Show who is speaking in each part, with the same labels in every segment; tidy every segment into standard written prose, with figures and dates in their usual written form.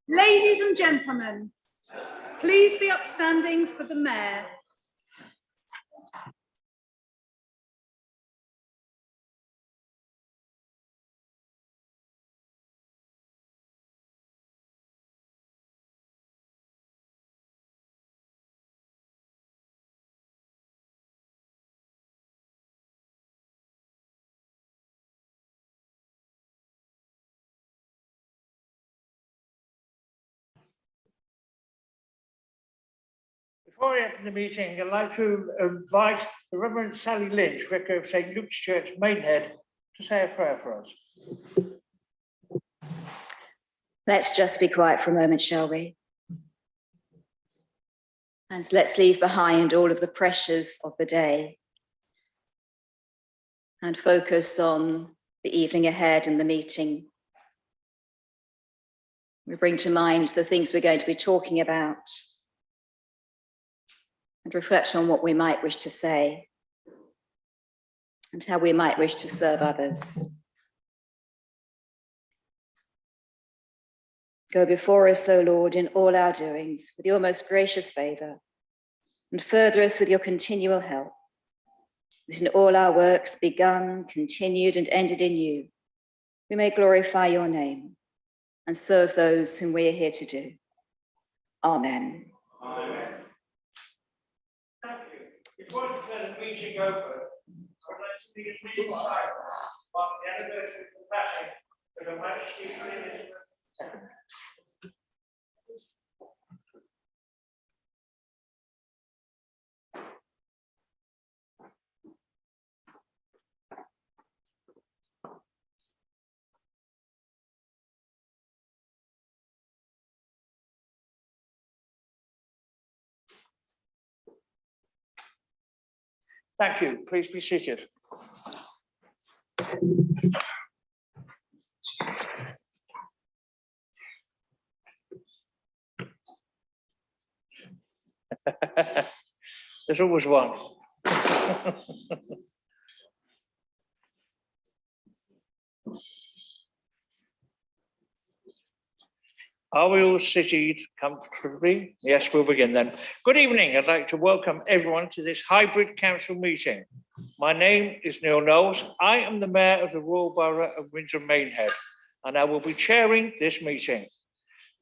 Speaker 1: Ladies and gentlemen, please be upstanding for the Mayor.
Speaker 2: Before I open the meeting, I'd like to invite the Reverend Sally Lynch, Vicar of St. Luke's Church, Maidenhead, to say a prayer for us.
Speaker 3: Let's just be quiet for a moment, shall we? And let's leave behind all of the pressures of the day and focus on the evening ahead and the meeting. We bring to mind the things we're going to be talking about and reflect on what we might wish to say and how we might wish to serve others. Go before us, O Lord, in all our doings with your most gracious favour, and further us with your continual help, that in all our works begun, continued and ended in you, we may glorify your name and serve those whom we are here to do. Amen.
Speaker 2: Amen. Thank you. Before I declare the meeting open, I would like to be in silence on the anniversary of the passing of Her Majesty Queen Elizabeth II. Thank you. Please be seated. There's always one. Are we all seated comfortably? Yes, we'll begin then. Good evening. I'd like to welcome everyone to this hybrid council meeting. My name is Neil Knowles. I am the Mayor of the Royal Borough of Windsor Maidenhead, and I will be chairing this meeting.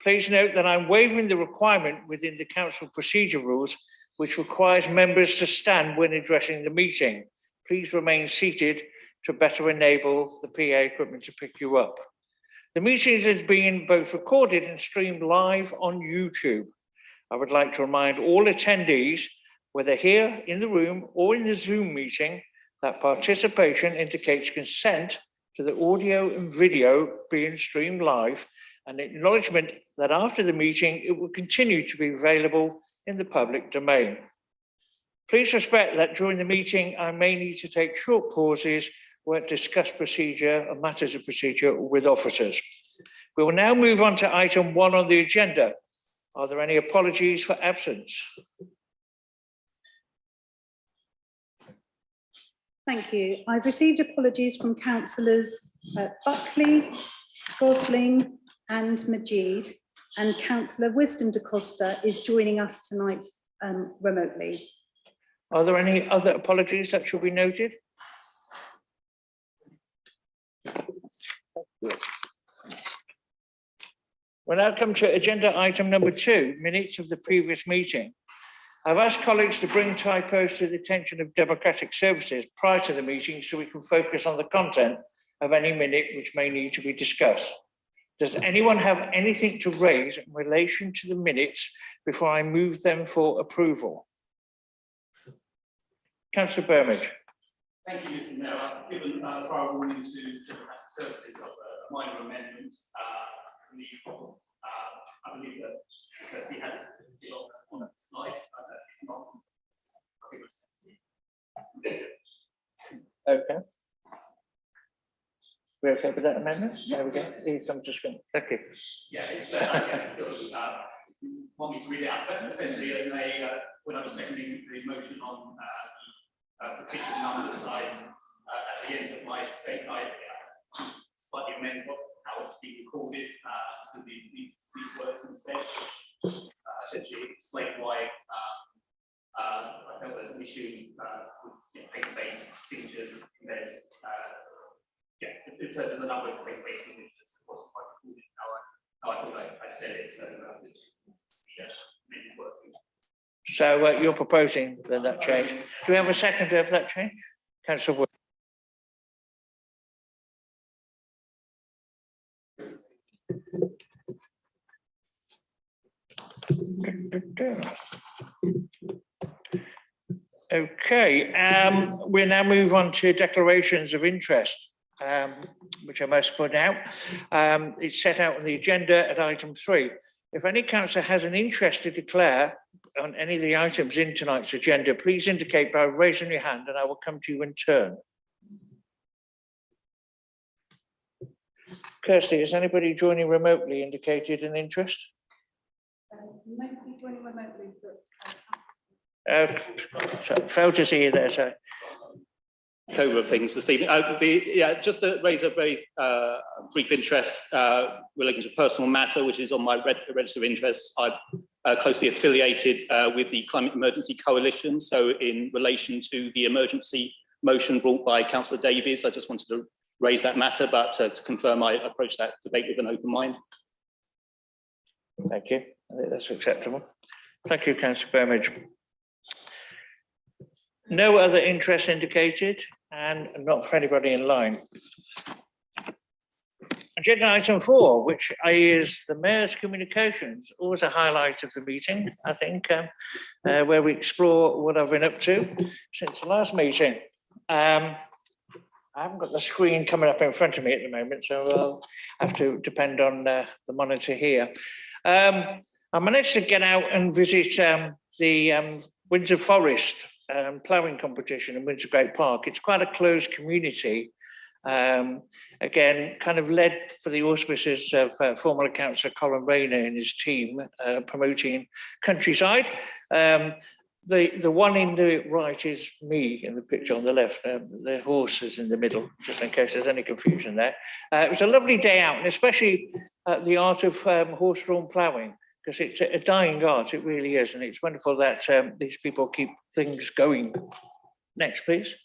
Speaker 2: Please note that I'm waiving the requirement within the council procedure rules, which requires members to stand when addressing the meeting. Please remain seated to better enable the PA equipment to pick you up. The meeting is being both recorded and streamed live on YouTube. I would like to remind all attendees, whether here in the room or in the Zoom meeting, that participation indicates consent to the audio and video being streamed live, and acknowledgement that after the meeting, it will continue to be available in the public domain. Please respect that during the meeting, I may need to take short pauses where discuss procedure and matters of procedure with officers. We will now move on to item 1 on the agenda. Are there any apologies for absence?
Speaker 1: Thank you. I've received apologies from councillors Buckley, Gosling and Majid, and Councillor Wisdom da Costa is joining us tonight remotely.
Speaker 2: Are there any other apologies that should be noted? We'll now come to agenda item number 2, minutes of the previous meeting. I've asked colleagues to bring typos to the attention of Democratic Services prior to the meeting so we can focus on the content of any minute which may need to be discussed. Does anyone have anything to raise in relation to the minutes before I move them for approval? Councillor Burmage.
Speaker 4: Thank you, Mr. Mayor. I've given prior warning to Democratic Services of a minor amendment. I believe that the trustee has it on the slide.
Speaker 2: Okay. We're okay with that amendment? There we go. Here comes the screen. Thank you.
Speaker 4: Yeah, it's want me to read it out, but essentially, when I was seconding the motion on petition number side, at the end of my statement, I slightly amend how it's being recorded. So these words said it, so this really working.
Speaker 2: So you're proposing that change. Do we have a seconder of that change? Councillor Wood. Okay, we'll now move on to declarations of interest, which I must put out. It's set out on the agenda at item 3. If any councillor has an interest to declare on any of the items in tonight's agenda, please indicate by raising your hand and I will come to you in turn. Kirsty, has anybody joining remotely indicated an interest?
Speaker 1: Nobody joining remotely, but
Speaker 2: So, failed to see you there, sorry.
Speaker 5: Couple of things this evening. Just to raise a very brief interest relating to a personal matter, which is on my register of interests. I'm closely affiliated with the Climate Emergency Coalition. So in relation to the emergency motion brought by Councillor Davies, I just wanted to raise that matter, but to confirm I approach that debate with an open mind.
Speaker 2: Thank you. I think that's acceptable. Thank you, Councillor Burmage. No other interest indicated, and not for anybody in line. Agenda item 4, which is the Mayor's communications, always a highlight of the meeting, I think, where we explore what I've been up to since the last meeting. I haven't got the screen coming up in front of me at the moment, so I'll have to depend on the monitor here. I managed to get out and visit the Windsor Forest ploughing competition in Windsor Great Park. It's quite a closed community. Again, kind of led for the auspices of former Councillor Colin Rayner and his team, promoting countryside. The one in the right is me in the picture on the left. The horse is in the middle, just in case there's any confusion there. It was a lovely day out, and especially the art of horse-drawn ploughing, because it's a dying art, it really is, and it's wonderful that these people keep things going. Next, please.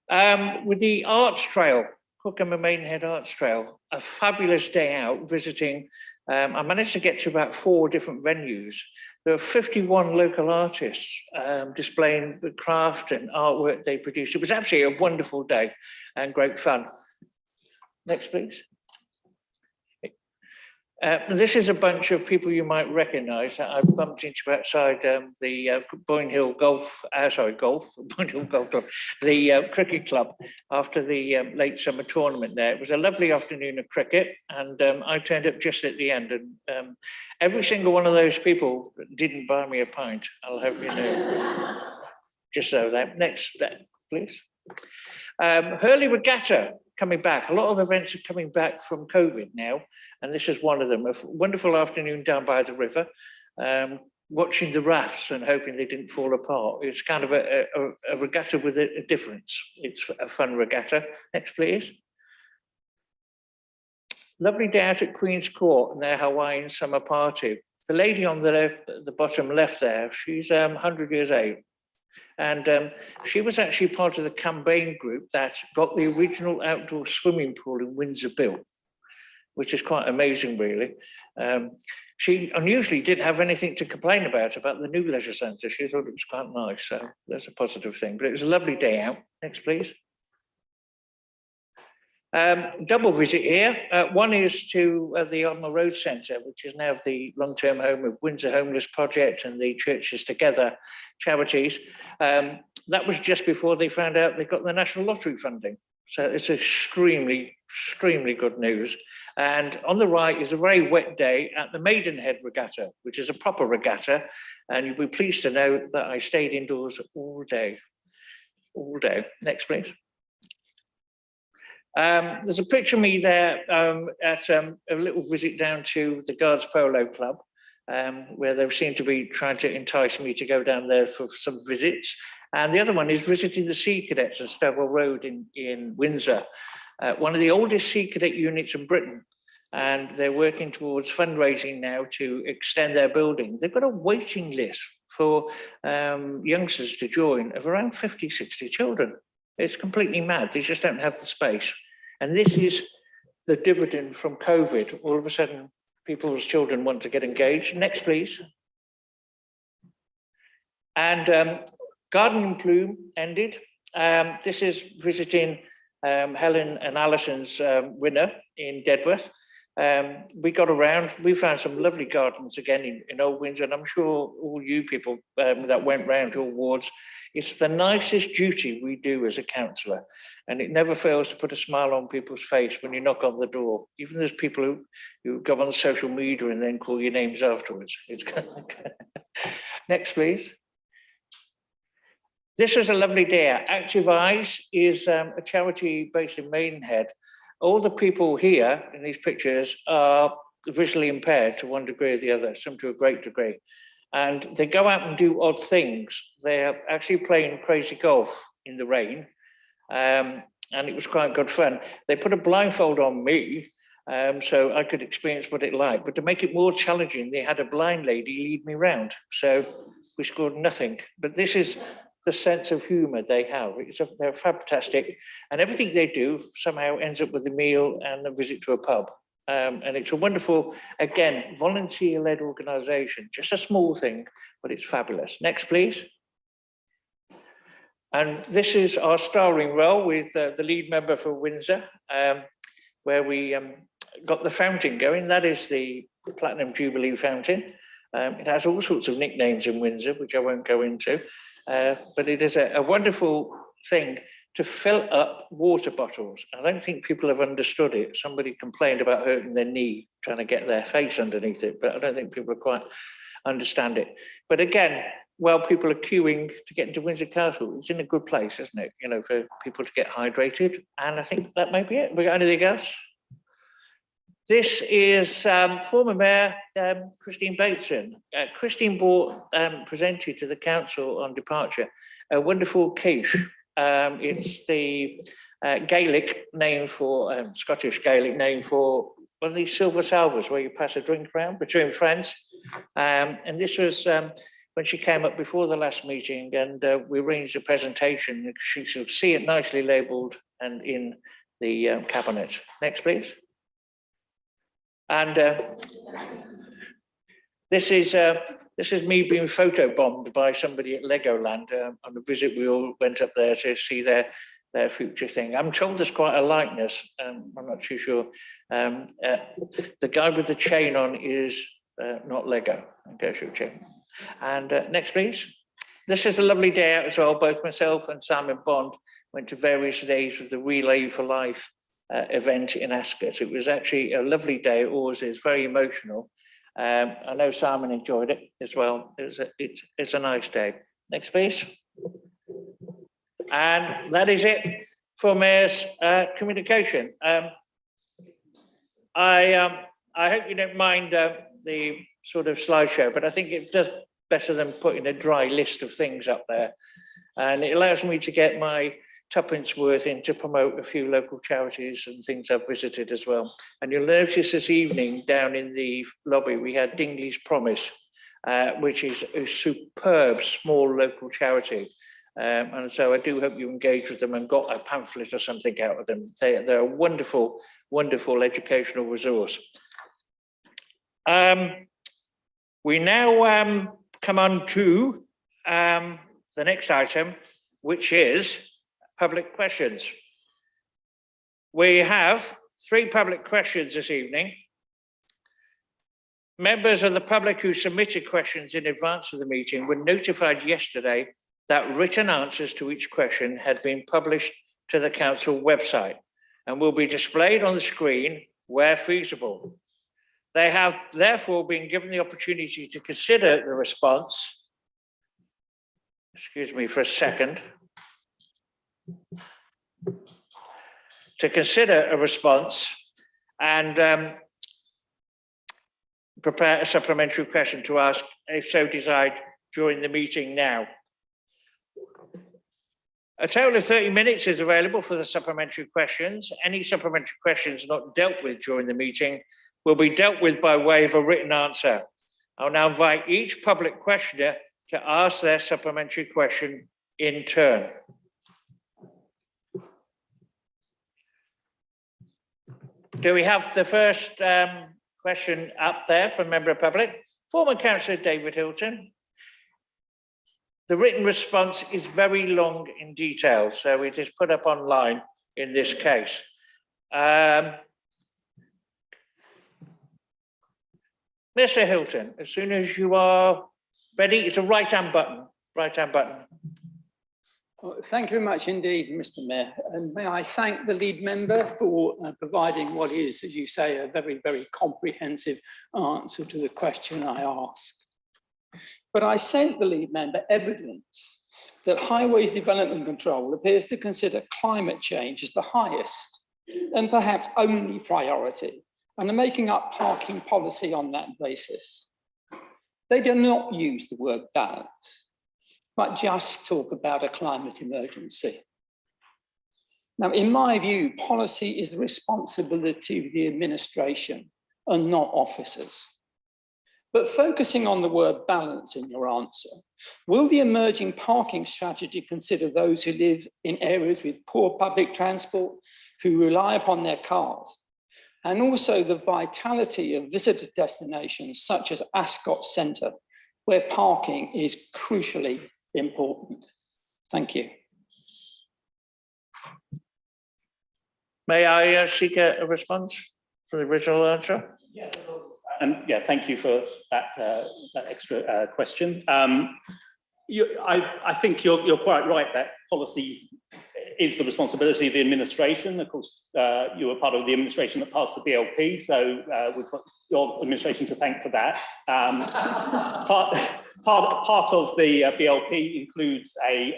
Speaker 2: With the Arts Trail, Cookham and Maidenhead Arts Trail, a fabulous day out visiting. I managed to get to about 4 different venues. There were 51 local artists displaying the craft and artwork they produced. It was absolutely a wonderful day and great fun. Next, please. This is a bunch of people you might recognise that I've bumped into outside the Boyne Hill Golf Club, the cricket club, after the late summer tournament there. It was a lovely afternoon of cricket, and I turned up just at the end, and every single one of those people didn't buy me a pint. I'll hope you know. Just so that. Next, please. Hurley Regatta coming back. A lot of events are coming back from COVID now, and this is one of them. A wonderful afternoon down by the river, watching the rafts and hoping they didn't fall apart. It's kind of a regatta with a difference. It's a fun regatta. Next, please. Lovely day out at Queen's Court and their Hawaiian summer party. The lady on the bottom left there, she's 100 years old. And she was actually part of the campaign group that got the original outdoor swimming pool in Windsor built, which is quite amazing, really. She unusually didn't have anything to complain about the new leisure centre. She thought it was quite nice, so that's a positive thing. But it was a lovely day out. Next, please. Double visit here. One is to the Armour Road Centre, which is now the long-term home of Windsor Homeless Project and the Churches Together charities. That was just before they found out they got the National Lottery funding. So it's extremely, extremely good news. And on the right is a very wet day at the Maidenhead Regatta, which is a proper regatta. And you'll be pleased to know that I stayed indoors all day. All day. Next, please. There's a picture of me there at a little visit down to the Guards Polo Club, where they seem to be trying to entice me to go down there for some visits. And the other one is visiting the Sea Cadets on Stowell Road in Windsor, one of the oldest Sea Cadet units in Britain. And they're working towards fundraising now to extend their building. They've got a waiting list for youngsters to join of around 50, 60 children. It's completely mad. They just don't have the space. And this is the dividend from COVID. All of a sudden, people's children want to get engaged. Next, please. And Garden in Bloom ended. This is visiting Helen and Alison's winner in Dedworth. We got around, we found some lovely gardens again in Old Windsor, and I'm sure all you people that went round your wards, it's the nicest duty we do as a councillor, and it never fails to put a smile on people's face when you knock on the door. Even there's people who go on social media and then call your names afterwards. It's kind of like Next, please. This is a lovely day out. Active Eyes is a charity based in Maidenhead. All the people here in these pictures are visually impaired to one degree or the other, some to a great degree. And they go out and do odd things. They're actually playing crazy golf in the rain. And it was quite good fun. They put a blindfold on me so I could experience what it's like. But to make it more challenging, they had a blind lady lead me round. So we scored nothing. But this is the sense of humour they have. They're fantastic. And everything they do somehow ends up with a meal and a visit to a pub. And it's a wonderful, again, volunteer-led organisation. Just a small thing, but it's fabulous. Next, please. And this is our starring role with the lead member for Windsor, where we got the fountain going. That is the Platinum Jubilee Fountain. It has all sorts of nicknames in Windsor, which I won't go into. But it is a wonderful thing to fill up water bottles. I don't think people have understood it. Somebody complained about hurting their knee, trying to get their face underneath it, but I don't think people quite understand it. But again, while people are queuing to get into Windsor Castle, it's in a good place, isn't it? You know, for people to get hydrated. And I think that may be it. We got anything else? This is former Mayor Christine Bateson. Christine presented to the council on departure a wonderful quiche. It's the Gaelic name for, Scottish Gaelic name for one of these silver salvers where you pass a drink around between friends. And this was when she came up before the last meeting, and we arranged a presentation. She should see it nicely labelled and in the cabinet. Next, please. And this is me being photobombed by somebody at Legoland on a visit. We all went up there to see their future thing. I'm told there's quite a likeness. I'm not too sure. The guy with the chain on is not Lego. And next, please. This is a lovely day out as well. Both myself and Simon Bond went to various days with the Relay for Life event in Ascot. It was actually a lovely day. It always is, very emotional. I know Simon enjoyed it as well. It's a nice day. Next, please. And that is it for Mayor's communication. I hope you don't mind the sort of slideshow, but I think it does better than putting a dry list of things up there. And it allows me to get my tuppence worth in to promote a few local charities and things I've visited as well. And you'll notice this evening down in the lobby, we had Dingley's Promise, which is a superb small local charity. And so I do hope you engage with them and got a pamphlet or something out of them. They're a wonderful, wonderful educational resource. We now come on to the next item, which is public questions. We have 3 public questions this evening. Members of the public who submitted questions in advance of the meeting were notified yesterday that written answers to each question had been published to the council website and will be displayed on the screen where feasible. They have therefore been given the opportunity to consider the response. Excuse me for a second. To consider a response and prepare a supplementary question to ask if so desired during the meeting now. A total of 30 minutes is available for the supplementary questions. Any supplementary questions not dealt with during the meeting will be dealt with by way of a written answer. I'll now invite each public questioner to ask their supplementary question in turn. Do we have the first question up there from Member of Public? Former Councillor David Hilton. The written response is very long in detail, so it is put up online in this case. Mr. Hilton, as soon as you are ready, it's a right-hand button. Right-hand button.
Speaker 6: Well, thank you very much indeed, Mr. Mayor. And may I thank the lead member for providing what is, as you say, a very, very comprehensive answer to the question I asked. But I sent the lead member evidence that Highways Development Control appears to consider climate change as the highest and perhaps only priority, and are making up parking policy on that basis. They do not use the word balance, but just talk about a climate emergency. Now, in my view, policy is the responsibility of the administration and not officers. But focusing on the word balance in your answer, will the emerging parking strategy consider those who live in areas with poor public transport, who rely upon their cars, and also the vitality of visitor destinations such as Ascot Centre, where parking is crucially important? Thank you.
Speaker 2: May I seek a response to the original answer?
Speaker 5: Yeah, yeah, thank you for that, that extra question. I think you're quite right that policy is the responsibility of the administration. Of course, you were part of the administration that passed the BLP, so we've got your administration to thank for that. Part of the BLP includes a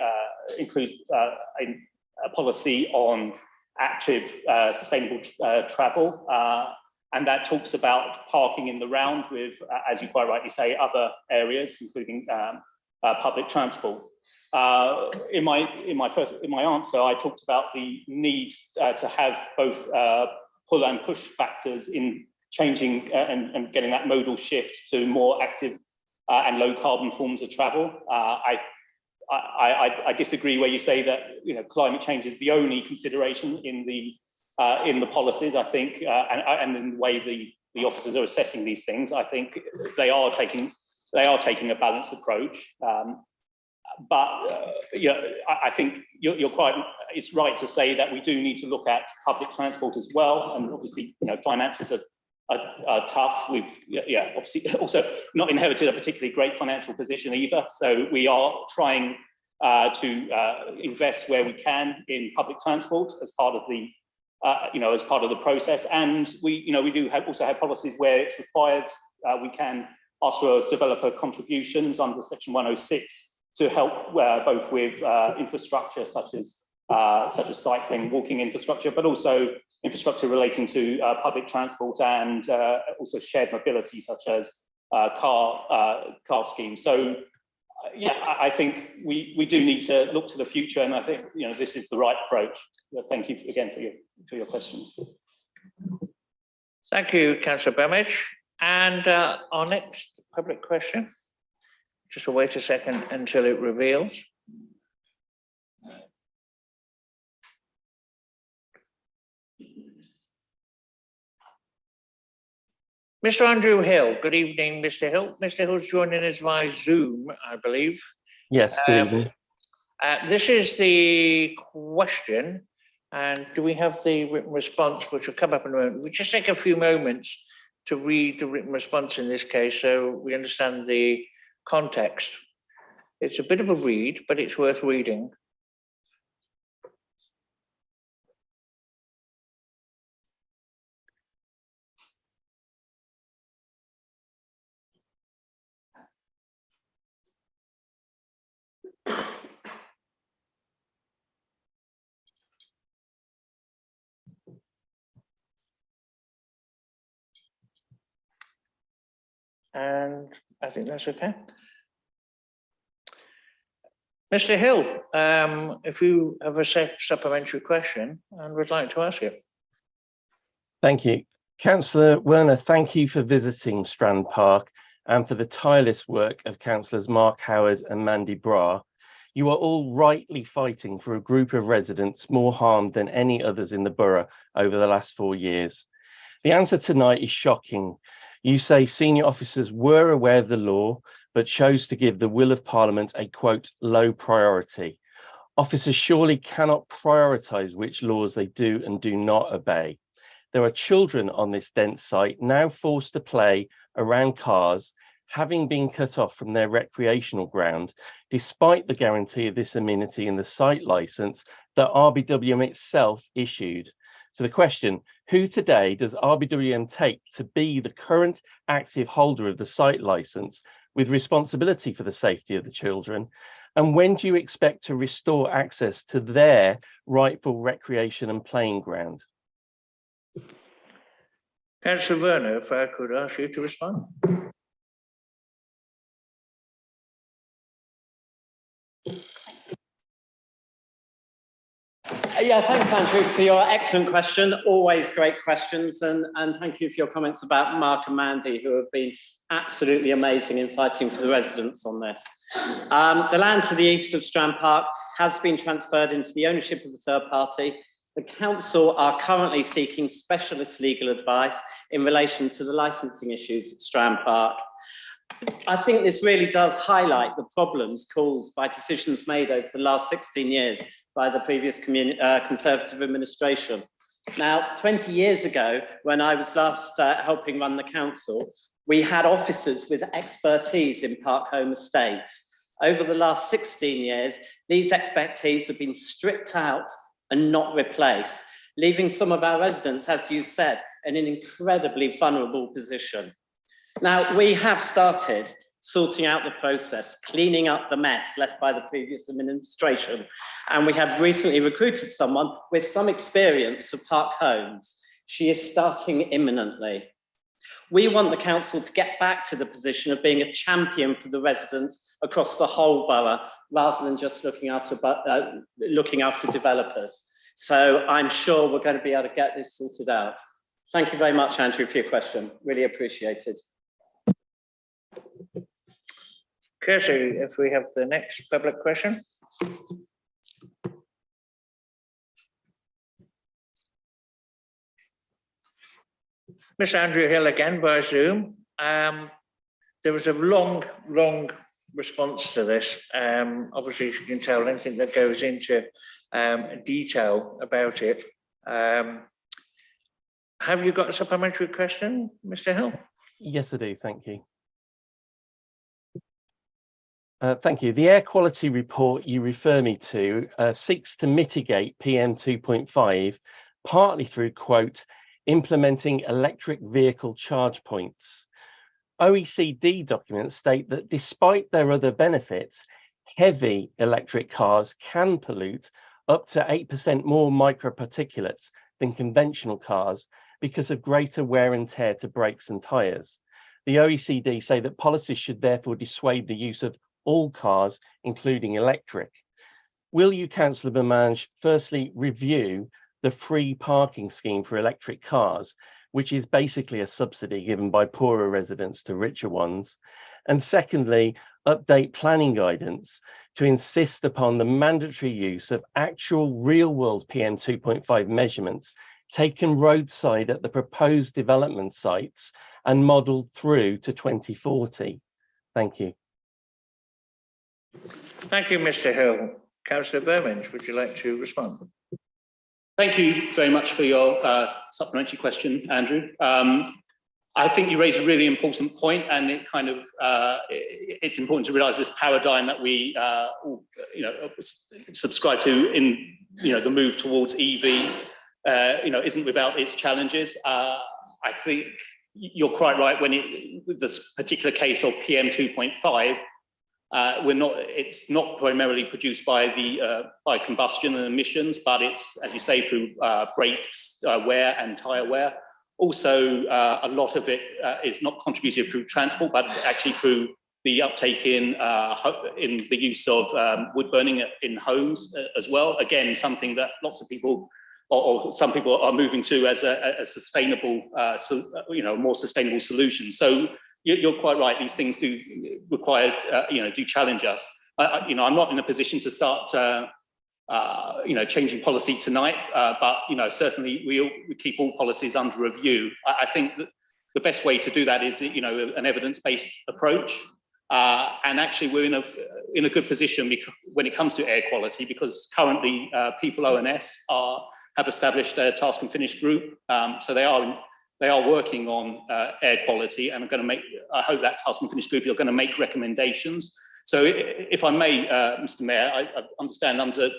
Speaker 5: policy on active sustainable travel, and that talks about parking in the round with, as you quite rightly say, other areas, including public transport. In my answer, I talked about the need to have both pull and push factors in changing and getting that modal shift to more active and low carbon forms of travel. I disagree where you say that climate change is the only consideration in the policies. I think, and in the way the officers are assessing these things, I think they are taking a balanced approach. But I think you're quite. It's right to say that we do need to look at public transport as well, and obviously, finances are tough. We've obviously also not inherited a particularly great financial position either. So we are trying to invest where we can in public transport as part of the as part of the process. And we do also have policies where it's required. We can ask for developer contributions under Section 106 to help both with infrastructure such as cycling, walking infrastructure, but also infrastructure relating to public transport and also shared mobility such as car schemes. So I think we do need to look to the future, and I think this is the right approach. Thank you again for your questions.
Speaker 2: Thank you, Councillor Bemidge. And our next public question. Just wait a second until it reveals. Mr. Andrew Hill, good evening, Mr. Hill. Mr. Hill's joining us via Zoom, I believe.
Speaker 7: Yes, good evening.
Speaker 2: This is the question, and do we have the written response, which will come up in a moment? We'll just take a few moments to read the written response in this case, so we understand the context. It's a bit of a read, but it's worth reading. And I think that's okay. Mr. Hill, if you have a supplementary question and would like to ask it.
Speaker 7: Thank you. Councillor Werner, thank you for visiting Strand Park and for the tireless work of Councillors Mark Howard and Mandy Bra. You are all rightly fighting for a group of residents more harmed than any others in the borough over the last 4 years. The answer tonight is shocking. You say senior officers were aware of the law, but chose to give the will of Parliament a, quote, low priority. Officers surely cannot prioritise which laws they do and do not obey. There are children on this dense site now forced to play around cars, having been cut off from their recreational ground, despite the guarantee of this amenity in the site licence that RBWM itself issued. So the question, who today does RBWM take to be the current active holder of the site licence with responsibility for the safety of the children? And when do you expect to restore access to their rightful recreation and playing ground?
Speaker 2: Councillor Werner, if I could ask you to respond.
Speaker 8: Yeah, thanks, Andrew, for your excellent question. Always great questions. And thank you for your comments about Mark and Mandy, who have been absolutely amazing in fighting for the residents on this. The land to the east of Strand Park has been transferred into the ownership of a third party. The council are currently seeking specialist legal advice in relation to the licensing issues at Strand Park. I think this really does highlight the problems caused by decisions made over the last 16 years by the previous Conservative administration. Now, 20 years ago, when I was last helping run the council, we had officers with expertise in park home estates. Over the last 16 years, these expertise have been stripped out and not replaced, leaving some of our residents, as you said, in an incredibly vulnerable position. Now, we have started sorting out the process, cleaning up the mess left by the previous administration, and we have recently recruited someone with some experience of park homes. She is starting imminently. We want the council to get back to the position of being a champion for the residents across the whole borough, rather than just looking after developers. So I'm sure we're going to be able to get this sorted out. Thank you very much, Andrew, for your question. Really appreciated.
Speaker 2: Kirsty, if we have the next public question. Miss Andrew Hill again by Zoom. There was a long response to this. Obviously, you can tell anything that goes into detail about it. Have you got a supplementary question, Mr. Hill?
Speaker 7: Yes, I do. Thank you. Thank you. The air quality report you refer me to seeks to mitigate PM 2.5 partly through, quote, implementing electric vehicle charge points. OECD documents state that despite their other benefits, heavy electric cars can pollute up to 8% more microparticulates than conventional cars because of greater wear and tear to brakes and tyres. The OECD say that policies should therefore dissuade the use of all cars, including electric. Will you, Councillor Bermange, firstly review the free parking scheme for electric cars, which is basically a subsidy given by poorer residents to richer ones? And secondly, update planning guidance to insist upon the mandatory use of actual real-world PM 2.5 measurements taken roadside at the proposed development sites and modelled through to 2040. Thank you.
Speaker 2: Thank you, Mr. Hill. Councillor Bermange, would you like to respond?
Speaker 5: Thank you very much for your supplementary question, Andrew. I think you raised a really important point, and it kind of it's important to realise this paradigm that we subscribe to in the move towards EV isn't without its challenges. I think you're quite right when with this particular case of PM 2.5. It's not primarily produced by combustion and emissions, but it's, as you say, through brakes wear and tyre wear. Also, a lot of it is not contributed through transport, but actually through the uptake in the use of wood burning in homes as well. Again, something that lots of people or some people are moving to as a sustainable, more sustainable solution. So you're quite right. These things do require, do challenge us. I'm not in a position to start changing policy tonight, but certainly we keep all policies under review. I think that the best way to do that is an evidence-based approach, and actually we're in a good position when it comes to air quality, because currently people ONS have established a task and finish group, so they are working on air quality, and I hope that task and finish group are going to make recommendations. So if I may, Mr. Mayor, I understand under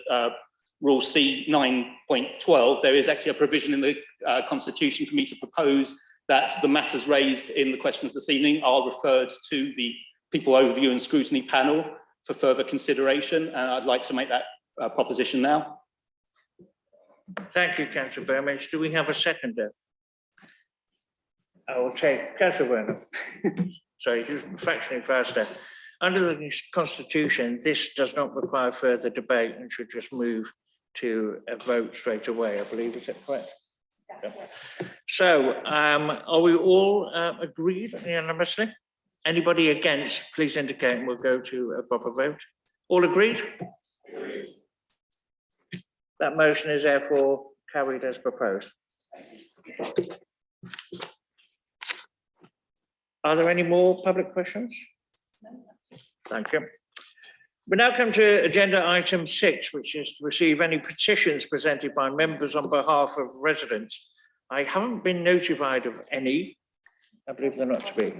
Speaker 5: Rule C 9.12, there is actually a provision in the Constitution for me to propose that the matters raised in the questions this evening are referred to the People Overview and Scrutiny Panel for further consideration, and I'd like to make that proposition now.
Speaker 2: Thank you, Councillor Burmage. Do we have a seconder? I will take Councillor Werner. Sorry, just fractionally faster. Under the Constitution, this does not require further debate and should just move to a vote straight away, I believe. Is that correct?
Speaker 1: That's correct.
Speaker 2: So, are we all agreed unanimously? Anybody against, please indicate and we'll go to a proper vote. All agreed? Agreed. That motion is therefore carried as proposed. Are there any more public questions? Thank you. We now come to agenda item 6, which is to receive any petitions presented by members on behalf of residents. I haven't been notified of any. I believe they're not to be.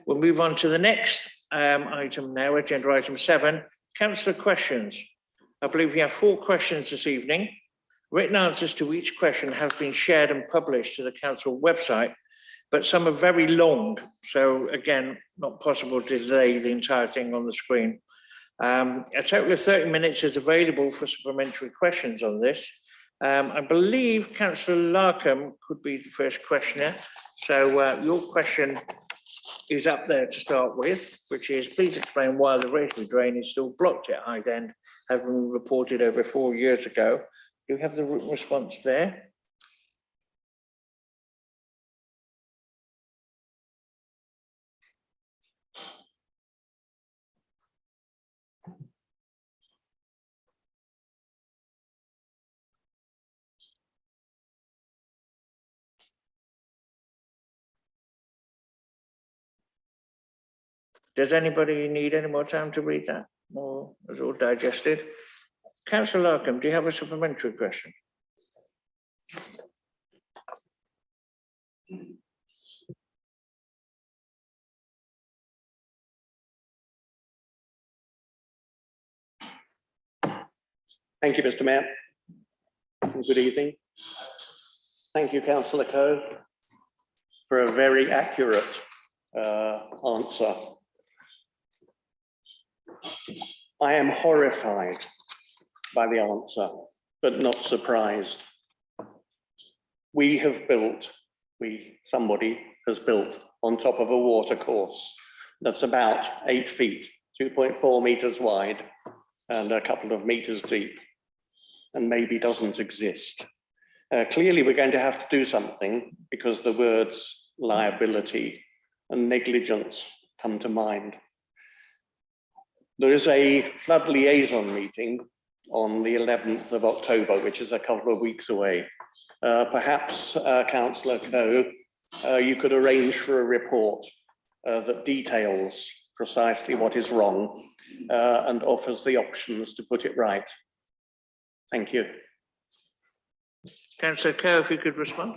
Speaker 2: We'll move on to the next item now, agenda item 7, Councillor Questions. I believe we have 4 questions this evening. Written answers to each question have been shared and published to the council website, but some are very long. So again, not possible to delay the entire thing on the screen. A total of 30 minutes is available for supplementary questions on this. I believe Councillor Larkham could be the first questioner. So your question is up there to start with, which is, please explain why the raceway drain is still blocked at Hythe End, having reported over 4 years ago. Do you have the written response there? Does anybody need any more time to read that? Or is it all digested? Councillor Larkham, do you have a supplementary question?
Speaker 9: Thank you, Mr. Mayor. Good evening. Thank you, Councillor Coe, for a very accurate answer. I am horrified by the answer, but not surprised. We have built, somebody has built on top of a watercourse that's about 8 feet, 2.4 meters wide, and a couple of meters deep, and maybe doesn't exist. Clearly, we're going to have to do something because the words liability and negligence come to mind. There is a flood liaison meeting on the 11th of October, which is a couple of weeks away. Perhaps, Councillor Coe, you could arrange for a report that details precisely what is wrong and offers the options to put it right. Thank you.
Speaker 2: Councillor Coe, if you could respond.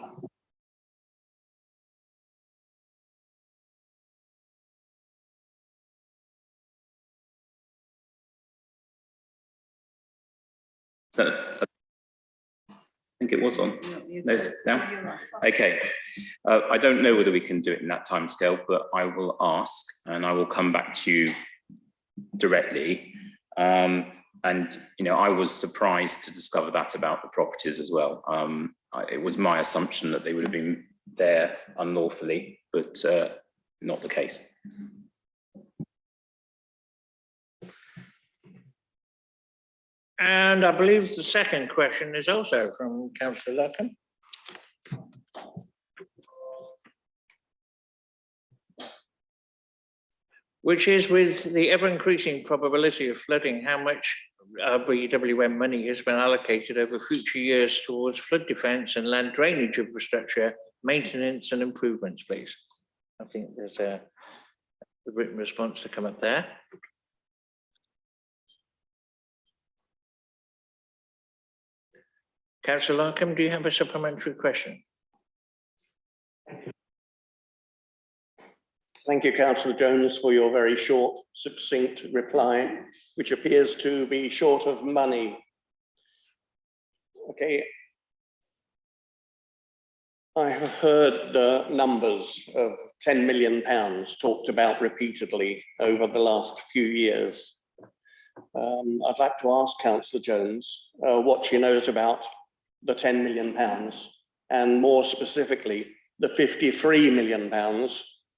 Speaker 10: I think it was on. No, no? Okay. I don't know whether we can do it in that time scale, but I will ask and I will come back to you directly. And, you know, I was surprised to discover that about the properties as well. It was my assumption that they would have been there unlawfully, but not the case.
Speaker 2: And I believe the second question is also from Councillor Larkham. Which is, with the ever-increasing probability of flooding, how much RBWM money has been allocated over future years towards flood defence and land drainage infrastructure, maintenance and improvements, please? I think there's a written response to come up there. Councillor Larkham, do you have a supplementary question?
Speaker 9: Thank you, Councillor Jones, for your very short, succinct reply, which appears to be short of money. Okay. I have heard the numbers of £10 million talked about repeatedly over the last few years. I'd like to ask Councillor Jones what she knows about the £10 million and more specifically, the £53 million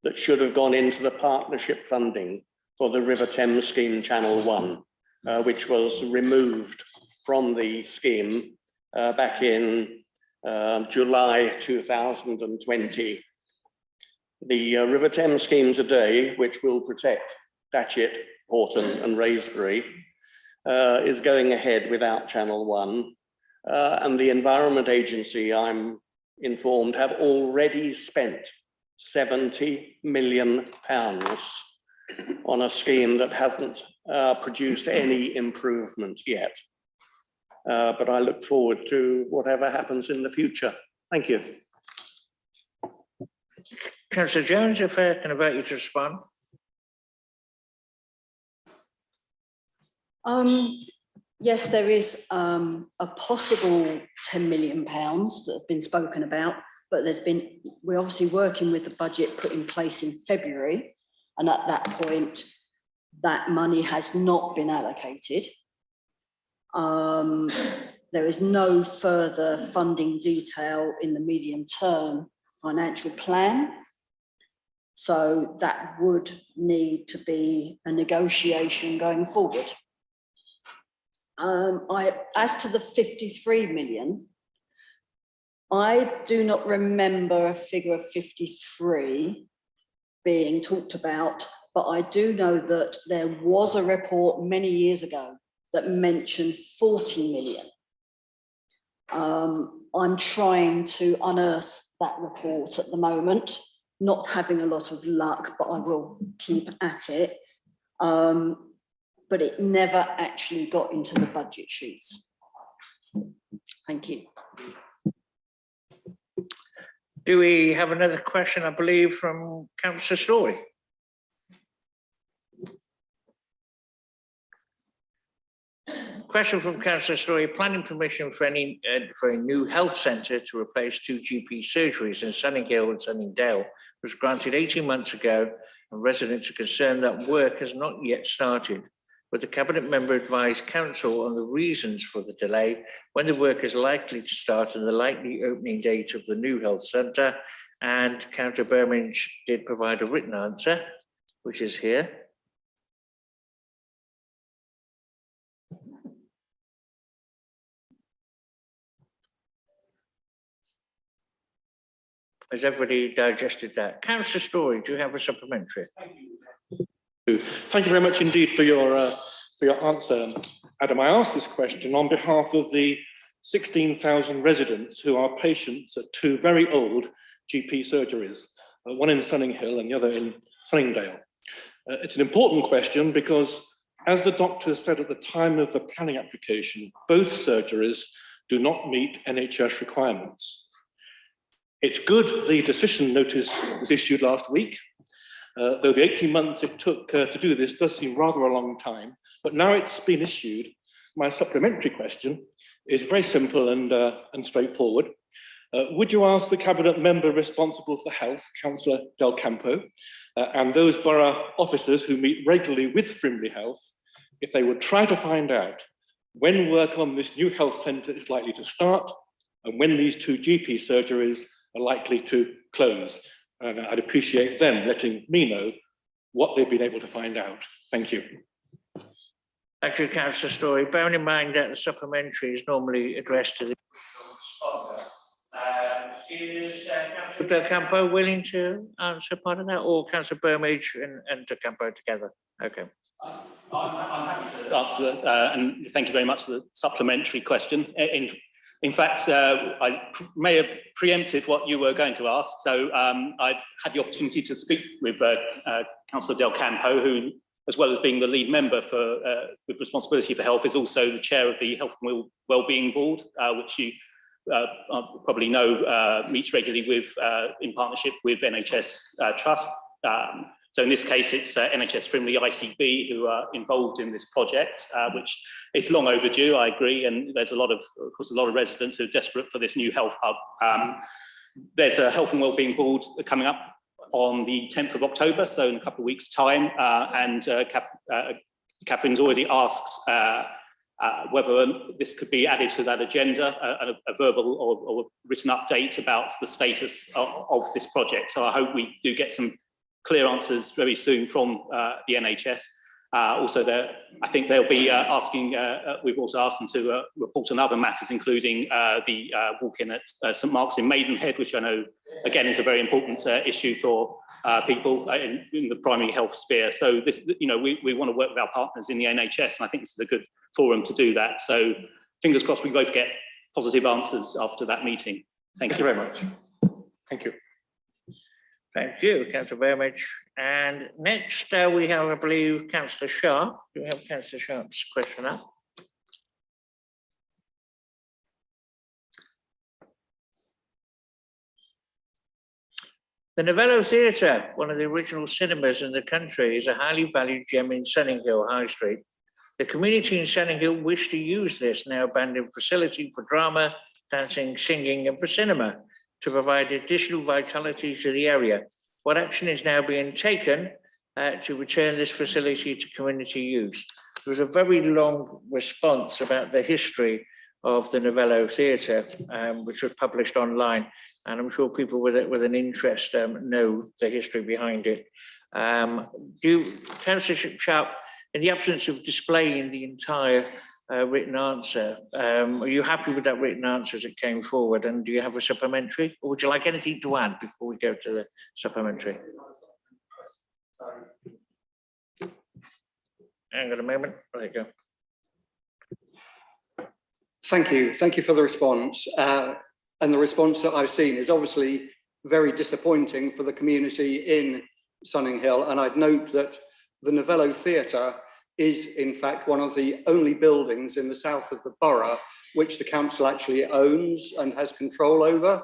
Speaker 9: that should have gone into the partnership funding for the River Thames scheme Channel 1, which was removed from the scheme back in July 2020. The River Thames scheme today, which will protect Datchet, Horton and Wraysbury, is going ahead without Channel 1. And the Environment Agency, I'm informed, have already spent £70 million on a scheme that hasn't produced any improvement yet. But I look forward to whatever happens in the future. Thank you.
Speaker 2: Councillor Jones, if I can invite you to respond.
Speaker 11: Yes, there is a possible £10 million that have been spoken about, but we're obviously working with the budget put in place in February, and at that point, that money has not been allocated. There is no further funding detail in the medium-term financial plan, so that would need to be a negotiation going forward. As to the 53 million, I do not remember a figure of 53 being talked about, but I do know that there was a report many years ago that mentioned 40 million. I'm trying to unearth that report at the moment, not having a lot of luck, but I will keep at it. But it never actually got into the budget sheets. Thank you.
Speaker 2: Do we have another question, I believe, from Councillor Story? Question from Councillor Story: planning permission for a new health centre to replace 2 GP surgeries in Sunninghill and Sunningdale was granted 18 months ago, and residents are concerned that work has not yet started. Would the Cabinet member advise Council on the reasons for the delay, when the work is likely to start and the likely opening date of the new health centre? And Councillor Berminge did provide a written answer, which is here. Has everybody digested that? Councillor Story, do you have a supplementary?
Speaker 12: Thank you very much indeed for your answer, Adam. I asked this question on behalf of the 16,000 residents who are patients at 2 very old GP surgeries, one in Sunninghill and the other in Sunningdale. It's an important question because, as the doctor said at the time of the planning application, both surgeries do not meet NHS requirements. It's good the decision notice was issued last week, though the 18 months it took to do this does seem rather a long time, but now it's been issued. My supplementary question is very simple and straightforward. Would you ask the Cabinet member responsible for health, Councillor Del Campo, and those borough officers who meet regularly with Frimley Health, if they would try to find out when work on this new health centre is likely to start and when these 2 GP surgeries are likely to close? And I'd appreciate them letting me know what they've been able to find out. Thank you.
Speaker 2: Thank you, Councillor Story. Bearing in mind that the supplementary is normally addressed to the is Councillor Del Campo willing to answer part of that, or Councillor Berminge and Del Campo together? Okay.
Speaker 5: I'm happy to answer that, and thank you very much for the supplementary question. In fact, I may have preempted what you were going to ask. So I've had the opportunity to speak with Councillor Del Campo, who, as well as being the lead member for with responsibility for health, is also the chair of the Health and Wellbeing Board, which you probably know meets regularly with in partnership with NHS Trust. So in this case, it's NHS Frimley ICB who are involved in this project, which it's long overdue, I agree, and there's of course, a lot of residents who are desperate for this new health hub. There's a Health and Wellbeing Board coming up on the 10th of October, so in a couple of weeks' time, and Catherine's already asked whether this could be added to that agenda, a verbal or written update about the status of this project. So I hope we do get some clear answers very soon from the NHS. Also, I think they'll be asking, we've also asked them to report on other matters, including the walk-in at St Mark's in Maidenhead, which I know, again, is a very important issue for people in the primary health sphere. So this, we want to work with our partners in the NHS, and I think this is a good forum to do that. So fingers crossed we both get positive answers after that meeting. Thank you very much.
Speaker 12: Thank you.
Speaker 2: Thank you, Councillor Burmage. And next we have, I believe, Councillor Sharp. Do we have Councillor Sharp's question up? The Novello Theatre, one of the original cinemas in the country, is a highly valued gem in Sunninghill High Street. The community in Sunninghill wish to use this now abandoned facility for drama, dancing, singing, and for cinema to provide additional vitality to the area. What action is now being taken to return this facility to community use? There was a very long response about the history of the Novello Theatre, which was published online, and I'm sure people with an interest know the history behind it. Councillor Sharp, in the absence of displaying the entire written answer, are you happy with that written answer as it came forward, and do you have a supplementary, or would you like anything to add before we go to the supplementary? Hang on a moment, there you go.
Speaker 13: Thank you for the response, and the response that I've seen is obviously very disappointing for the community in Sunninghill, and I'd note that the Novello Theatre is in fact one of the only buildings in the south of the borough which the council actually owns and has control over.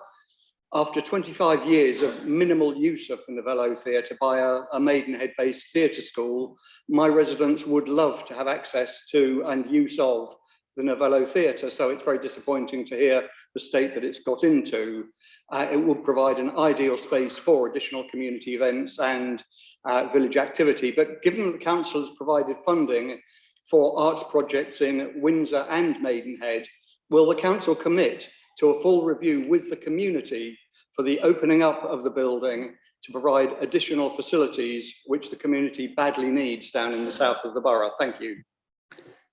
Speaker 13: After 25 years of minimal use of the Novello Theatre by a Maidenhead-based theatre school, my residents would love to have access to and use of the Novello Theatre, so it's very disappointing to hear the state that it's got into. It would provide an ideal space for additional community events and village activity, but given that the council has provided funding for arts projects in Windsor and Maidenhead, will the council commit to a full review with the community for the opening up of the building to provide additional facilities which the community badly needs down in the south of the borough? Thank you.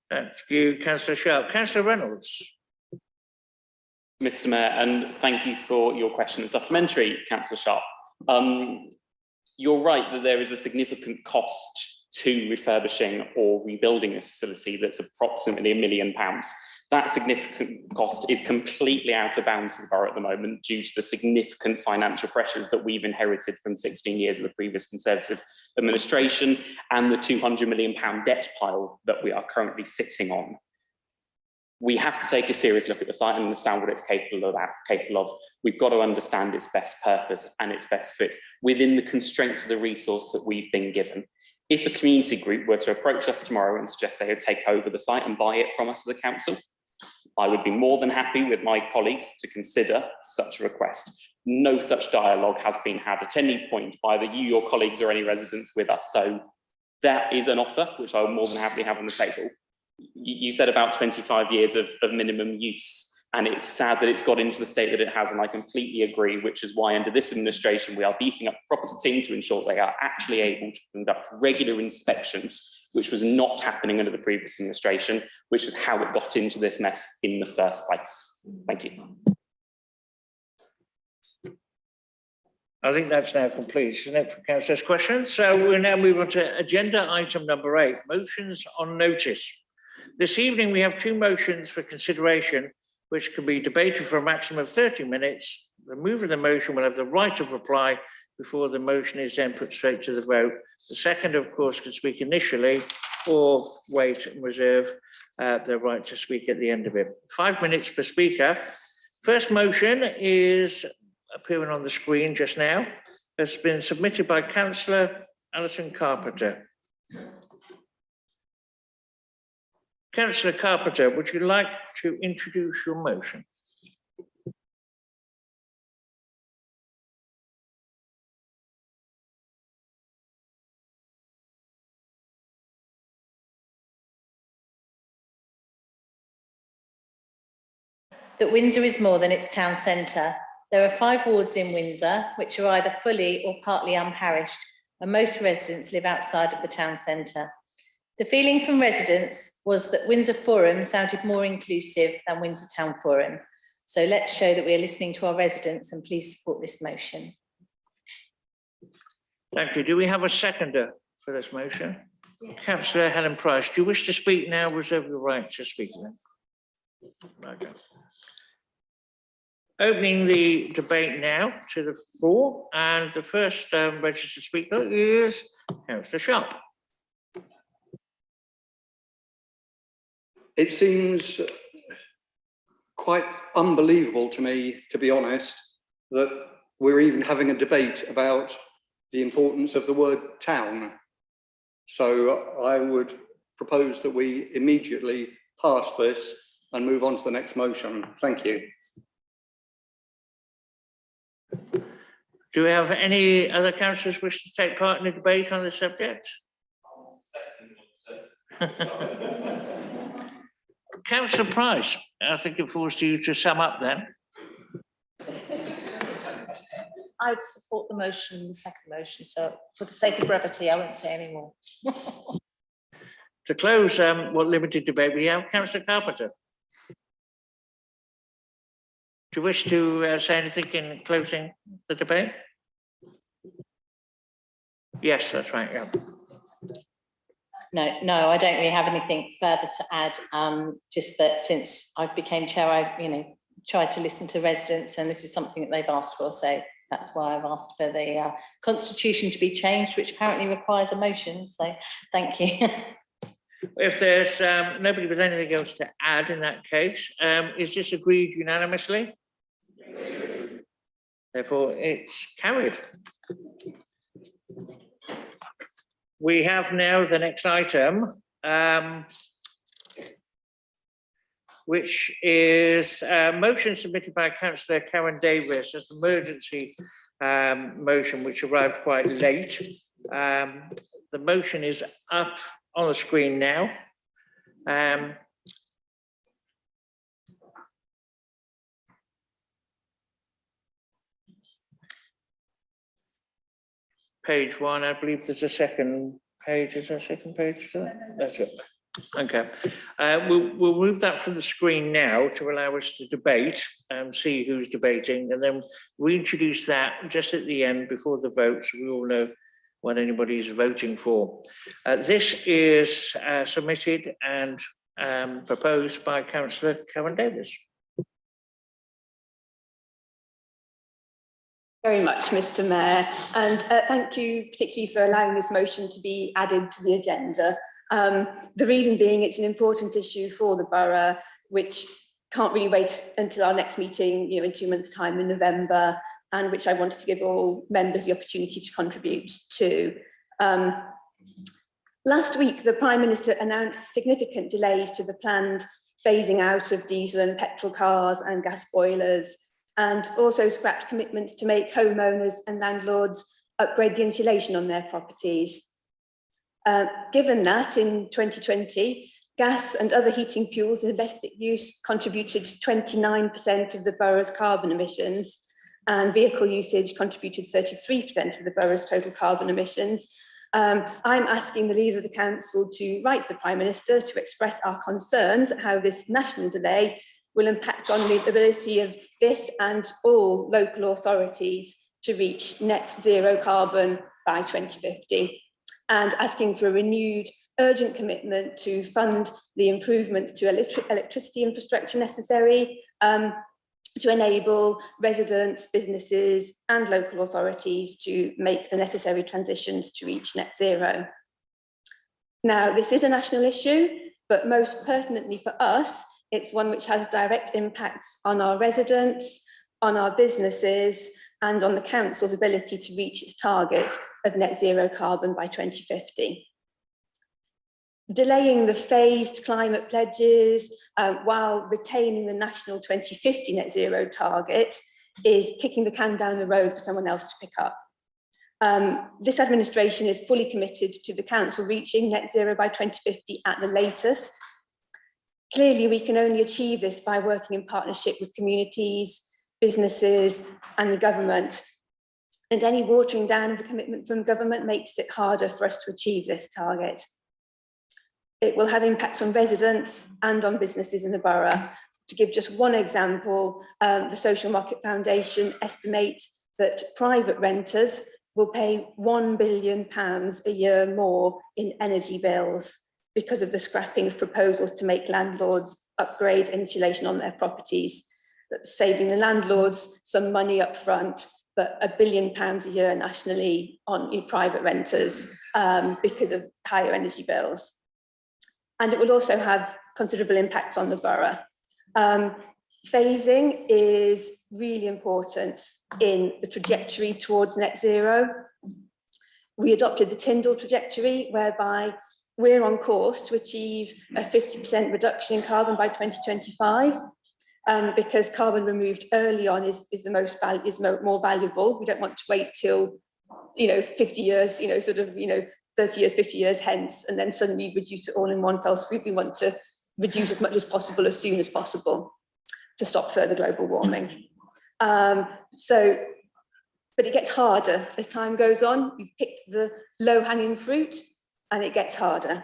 Speaker 2: Thank you, Councillor Sharp. Councillor Reynolds.
Speaker 10: Mr. Mayor, and thank you for your question and supplementary, Councillor Sharp. You're right that there is a significant cost to refurbishing or rebuilding a facility that's approximately £1 million. That significant cost is completely out of bounds to the borough at the moment due to the significant financial pressures that we've inherited from 16 years of the previous Conservative administration and the £200 million debt pile that we are currently sitting on. We have to take a serious look at the site and understand what it's capable of. We've got to understand its best purpose and its best fits within the constraints of the resource that we've been given. If a community group were to approach us tomorrow and suggest they would take over the site and buy it from us as a council, I would be more than happy with my colleagues to consider such a request. No such dialogue has been had at any point by either you, your colleagues, or any residents with us. So that is an offer which I will more than happily have on the table. You said about 25 years of minimum use, and it's sad that it's got into the state that it has, and I completely agree, which is why under this administration we are beefing up the property team to ensure they are actually able to conduct regular inspections, which was not happening under the previous administration, which is how it got into this mess in the first place. Thank you.
Speaker 2: I think that's now complete, isn't it, for councillors' questions? So we'll now move on to agenda item number 8, motions on notice. This evening, we have 2 motions for consideration, which can be debated for a maximum of 30 minutes. The mover of the motion will have the right of reply before the motion is then put straight to the vote. The second, of course, can speak initially or wait and reserve the right to speak at the end of it. 5 minutes per speaker. First motion is appearing on the screen just now. It's been submitted by Councillor Alison Carpenter. Councillor Carpenter, would you like to introduce your motion?
Speaker 14: That Windsor is more than its town centre. There are 5 wards in Windsor, which are either fully or partly unparished, and most residents live outside of the town centre. The feeling from residents was that Windsor Forum sounded more inclusive than Windsor Town Forum. So let's show that we are listening to our residents, and please support this motion.
Speaker 2: Thank you. Do we have a seconder for this motion? Yes. Councillor Helen Price, do you wish to speak now? Reserve your right to speak then. Okay. Opening the debate now to the floor, and the first registered speaker is Councillor Sharp.
Speaker 13: It seems quite unbelievable to me, to be honest, that we're even having a debate about the importance of the word town. So I would propose that we immediately pass this and move on to the next motion. Thank you.
Speaker 2: Do we have any other councillors wish to take part in the debate on this subject? Councillor Price, I think it falls to you to sum up then.
Speaker 15: I'd support the motion, the second motion, so for the sake of brevity, I won't say any more.
Speaker 2: To close what limited debate we have, Councillor Carpenter. Do you wish to say anything in closing the debate? Yes, that's right, yeah.
Speaker 14: No, I don't really have anything further to add. Just that since I became chair, I tried to listen to residents, and this is something that they've asked for. So that's why I've asked for the constitution to be changed, which apparently requires a motion. So thank you.
Speaker 2: If there's nobody with anything else to add in that case, is this agreed unanimously? Therefore, it's carried. We have now the next item, which is a motion submitted by Councillor Karen Davies as an emergency motion, which arrived quite late. The motion is up on the screen now. Page 1, I believe there's a second page. Is there a second page to that? That's it. Okay. We'll move that from the screen now to allow us to debate and see who's debating, and then we introduce that just at the end before the vote, so we all know what anybody's voting for. This is submitted and proposed by Councillor Karen Davies.
Speaker 16: Very much, Mr. Mayor, and thank you particularly for allowing this motion to be added to the agenda. The reason being it's an important issue for the borough, which can't really wait until our next meeting, in 2 months' time in November, and which I wanted to give all members the opportunity to contribute to. Last week, the Prime Minister announced significant delays to the planned phasing out of diesel and petrol cars and gas boilers, and also scrapped commitments to make homeowners and landlords upgrade the insulation on their properties. Given that in 2020, gas and other heating fuels in domestic use contributed to 29% of the borough's carbon emissions, and vehicle usage contributed 33% of the borough's total carbon emissions. I'm asking the Leader of the Council to write to the Prime Minister to express our concerns at how this national delay will impact on the ability of this and all local authorities to reach net zero carbon by 2050, and asking for a renewed urgent commitment to fund the improvements to electricity infrastructure necessary to enable residents, businesses and local authorities to make the necessary transitions to reach net zero. Now, this is a national issue, but most pertinently for us, it's one which has direct impacts on our residents, on our businesses, and on the council's ability to reach its target of net zero carbon by 2050. Delaying the phased climate pledges while retaining the national 2050 net zero target is kicking the can down the road for someone else to pick up. This administration is fully committed to the council reaching net zero by 2050 at the latest. Clearly, we can only achieve this by working in partnership with communities, businesses and the government. And any watering down of the commitment from government makes it harder for us to achieve this target. It will have impacts on residents and on businesses in the borough. To give just one example, the Social Market Foundation estimates that private renters will pay £1 billion a year more in energy bills because of the scrapping of proposals to make landlords upgrade insulation on their properties. That's saving the landlords some money up front, but £1 billion a year nationally on private renters because of higher energy bills. And it will also have considerable impacts on the borough. Phasing is really important in the trajectory towards net zero. We adopted the Tyndall trajectory, whereby we're on course to achieve a 50% reduction in carbon by 2025, because carbon removed early on is more valuable. We don't want to wait till 50 years, 30 years, 50 years hence, and then suddenly reduce it all in one fell swoop. We want to reduce as much as possible as soon as possible to stop further global warming. But it gets harder as time goes on. We've picked the low-hanging fruit and it gets harder.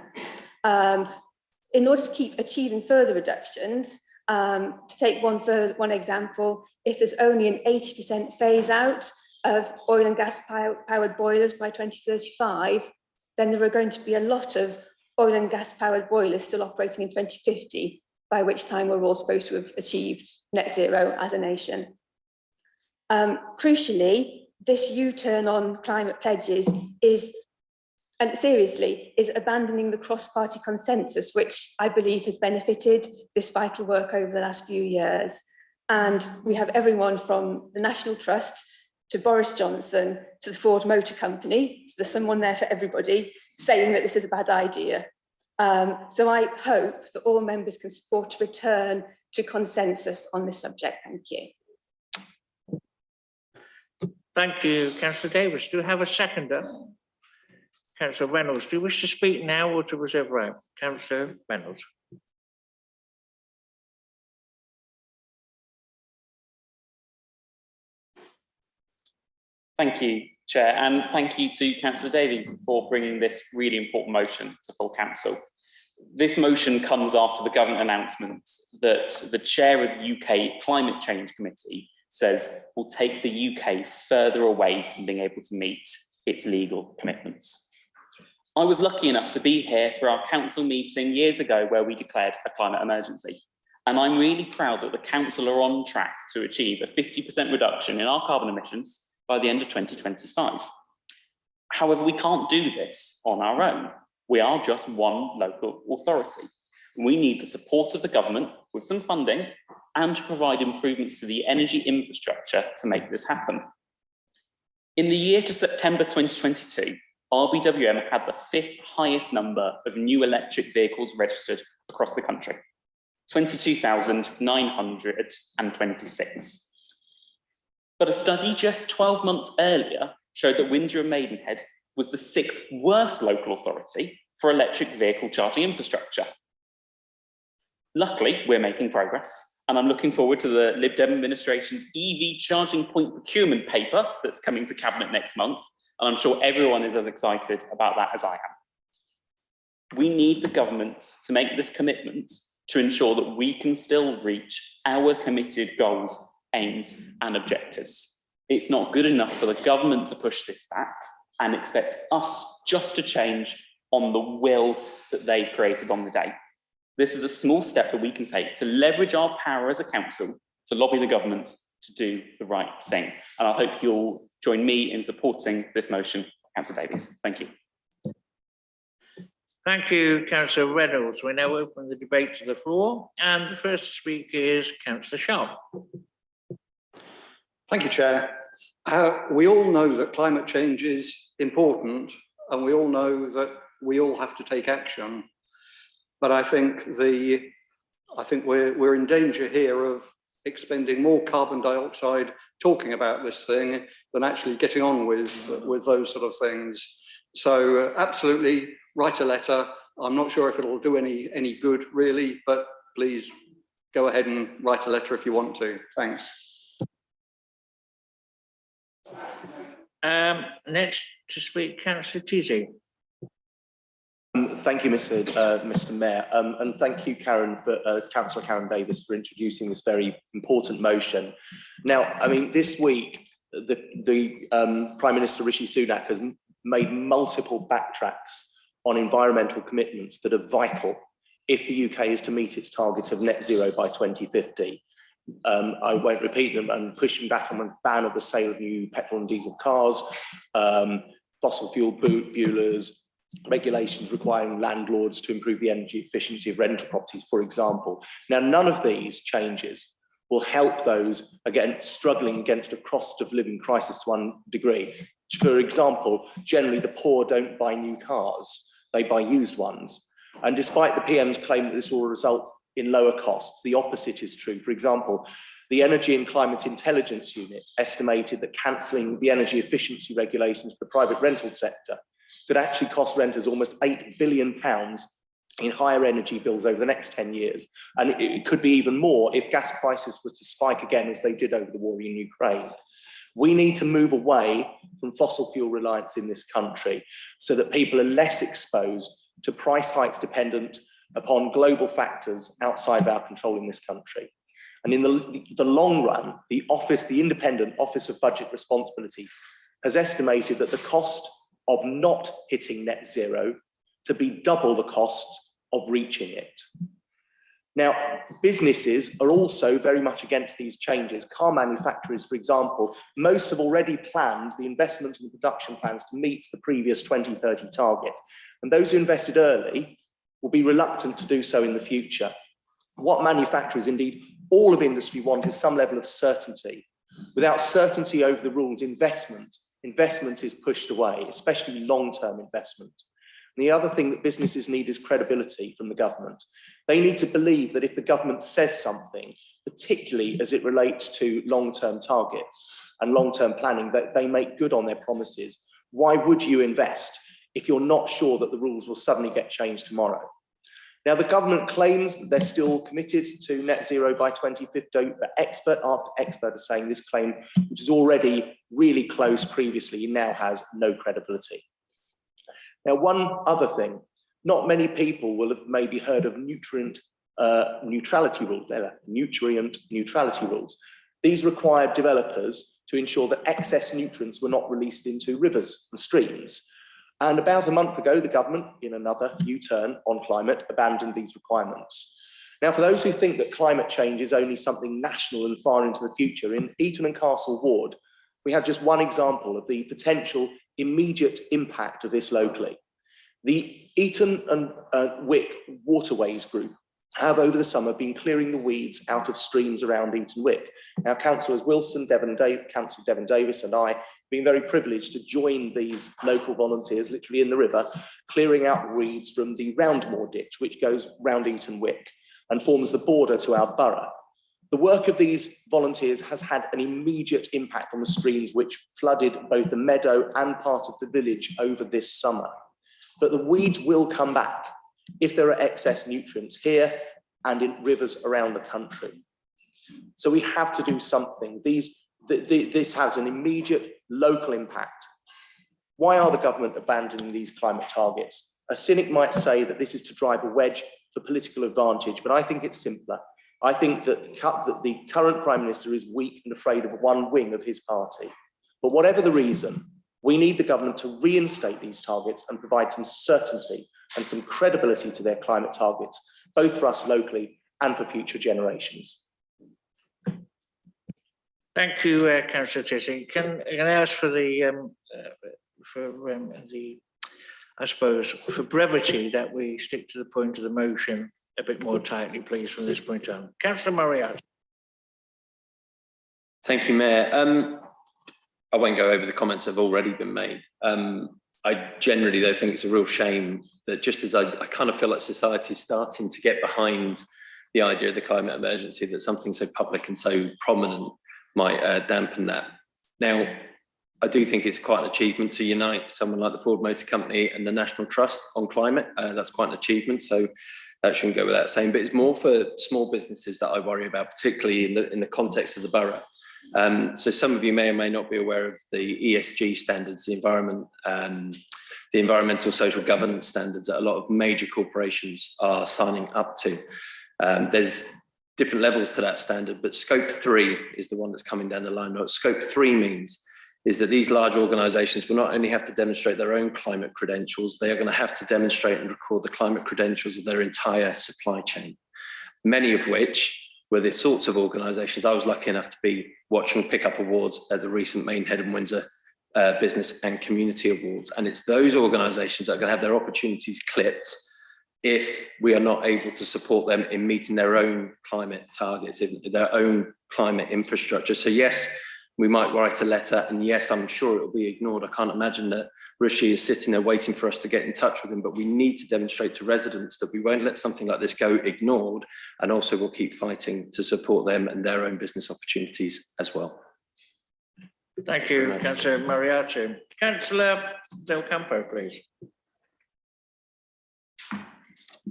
Speaker 16: In order to keep achieving further reductions, to take one example, if there's only an 80% phase out of oil and gas powered boilers by 2035, then there are going to be a lot of oil and gas powered boilers still operating in 2050, by which time we're all supposed to have achieved net zero as a nation. Crucially, this U-turn on climate pledges is abandoning the cross-party consensus, which I believe has benefited this vital work over the last few years. And we have everyone from the National Trust to Boris Johnson to the Ford Motor Company, so there's someone there for everybody, saying that this is a bad idea. So I hope that all members can support a return to consensus on this subject. Thank you.
Speaker 2: Thank you, Councillor Davies. Do you have a seconder? Councillor Reynolds, do you wish to speak now or to reserve round? Councillor Reynolds.
Speaker 10: Thank you, Chair, and thank you to Councillor Davies for bringing this really important motion to full council. This motion comes after the government announcement that the chair of the UK Climate Change Committee says will take the UK further away from being able to meet its legal commitments. I was lucky enough to be here for our council meeting years ago where we declared a climate emergency. And I'm really proud that the council are on track to achieve a 50% reduction in our carbon emissions by the end of 2025. However, we can't do this on our own. We are just one local authority. We need the support of the government with some funding and to provide improvements to the energy infrastructure to make this happen. In the year to September 2022, RBWM had the 5th highest number of new electric vehicles registered across the country, 22,926. But a study just 12 months earlier showed that Windsor and Maidenhead was the 6th worst local authority for electric vehicle charging infrastructure. Luckily, we're making progress, and I'm looking forward to the Lib Dem administration's EV charging point procurement paper that's coming to Cabinet next month, and I'm sure everyone is as excited about that as I am. We need the government to make this commitment to ensure that we can still reach our committed goals, aims, and objectives.
Speaker 17: It's not good enough for the government to push this back and expect us just to change on the will that they've created on the day. This is a small step that we can take to leverage our power as a council to lobby the government to do the right thing. And I hope you'll join me in supporting this motion, Councillor Davies. Thank you.
Speaker 2: Thank you, Councillor Reynolds. We now open the debate to the floor, and the first speaker is Councillor Sharp.
Speaker 13: Thank you, Chair. We all know that climate change is important, and we all know that we all have to take action. But I think we're in danger here of expending more carbon dioxide talking about this thing than actually getting on with those sort of things. So absolutely write a letter. I'm not sure if it'll do any good really, but please go ahead and write a letter if you want to. Thanks.
Speaker 2: Next to speak, Councillor Tizzy.
Speaker 18: Thank you, Mr. Mayor, and thank you, Councillor Karen Davies, for introducing this very important motion. Now, I mean, this week, the Prime Minister Rishi Sunak has made multiple backtracks on environmental commitments that are vital if the UK is to meet its target of net zero by 2050. I won't repeat them, and pushing back on the ban of the sale of new petrol and diesel cars, fossil fuel boilers, regulations requiring landlords to improve the energy efficiency of rental properties, for example. Now, none of these changes will help those, again, struggling against a cost of living crisis to one degree. For example, generally the poor don't buy new cars, they buy used ones. And despite the PM's claim that this will result in lower costs, the opposite is true. For example, the Energy and Climate Intelligence Unit estimated that cancelling the energy efficiency regulations for the private rental sector could actually cost renters almost £8 billion in higher energy bills over the next 10 years. And it could be even more if gas prices were to spike again as they did over the war in Ukraine. We need to move away from fossil fuel reliance in this country so that people are less exposed to price hikes dependent upon global factors outside of our control in this country. And in the long run, the Independent Office of Budget Responsibility has estimated that the cost of not hitting net zero to be double the cost of reaching it. Now, businesses are also very much against these changes. Car manufacturers, for example, most have already planned the investment and production plans to meet the previous 2030 target. And those who invested early will be reluctant to do so in the future. What manufacturers, indeed all of industry, want is some level of certainty. Without certainty over the rules, investment is pushed away, especially long-term investment. And the other thing that businesses need is credibility from the government. They need to believe that if the government says something, particularly as it relates to long-term targets and long-term planning, that they make good on their promises. Why would you invest if you're not sure that the rules will suddenly get changed tomorrow? Now, the government claims that they're still committed to net zero by 2050, but expert after expert are saying this claim, which is already really close previously, now has no credibility. Now, one other thing, not many people will have maybe heard of nutrient neutrality rules. Nutrient neutrality rules. These require developers to ensure that excess nutrients were not released into rivers and streams. And about a month ago, the government, in another U-turn on climate, abandoned these requirements. Now, for those who think that climate change is only something national and far into the future, in Eton and Castle Ward, we have just one example of the potential immediate impact of this locally. The Eton and Wick Waterways Group have over the summer been clearing the weeds out of streams around Eton Wick. Now, Councillors Wilson, Councillor Devon Davis and I have been very privileged to join these local volunteers, literally in the river, clearing out weeds from the Roundmoor ditch, which goes round Eton Wick and forms the border to our borough. The work of these volunteers has had an immediate impact on the streams which flooded both the meadow and part of the village over this summer. But the weeds will come back if there are excess nutrients here and in rivers around the country. So we have to do something. This has an immediate local impact. Why are the government abandoning these climate targets? A cynic might say that this is to drive a wedge for political advantage, but I think it's simpler. I think that the current Prime Minister is weak and afraid of one wing of his party. But whatever the reason, we need the government to reinstate these targets and provide some certainty and some credibility to their climate targets, both for us locally and for future generations.
Speaker 2: Thank you, Councillor Tissing. Can I ask for I suppose, for brevity, that we stick to the point of the motion a bit more tightly, please, from this point on. Councillor Moriarty.
Speaker 19: Thank you, Mayor. I won't go over the comments that have already been made. I generally, though, think it's a real shame that just as I kind of feel like society is starting to get behind the idea of the climate emergency, that something so public and so prominent might dampen that. Now, I do think it's quite an achievement to unite someone like the Ford Motor Company and the National Trust on climate. That's quite an achievement, so that shouldn't go without saying. But it's more for small businesses that I worry about, particularly in the context of the borough. So some of you may or may not be aware of the ESG standards, the environmental social governance standards that a lot of major corporations are signing up to. There's different levels to that standard, but scope 3 is the one that's coming down the line. What scope 3 means is that these large organisations will not only have to demonstrate their own climate credentials, they are going to have to demonstrate and record the climate credentials of their entire supply chain, many of which were the sorts of organisations I was lucky enough to be watching pick up awards at the recent Maidenhead and Windsor Business and Community Awards. And it's those organisations that are going to have their opportunities clipped if we are not able to support them in meeting their own climate targets, in their own climate infrastructure. So yes, we might write a letter, and yes, I'm sure it will be ignored. I can't imagine that Rishi is sitting there waiting for us to get in touch with him, but we need to demonstrate to residents that we won't let something like this go ignored, and also we'll keep fighting to support them and their own business opportunities as well.
Speaker 2: Thank you, Councillor Moriarty. Councillor Del Campo, please.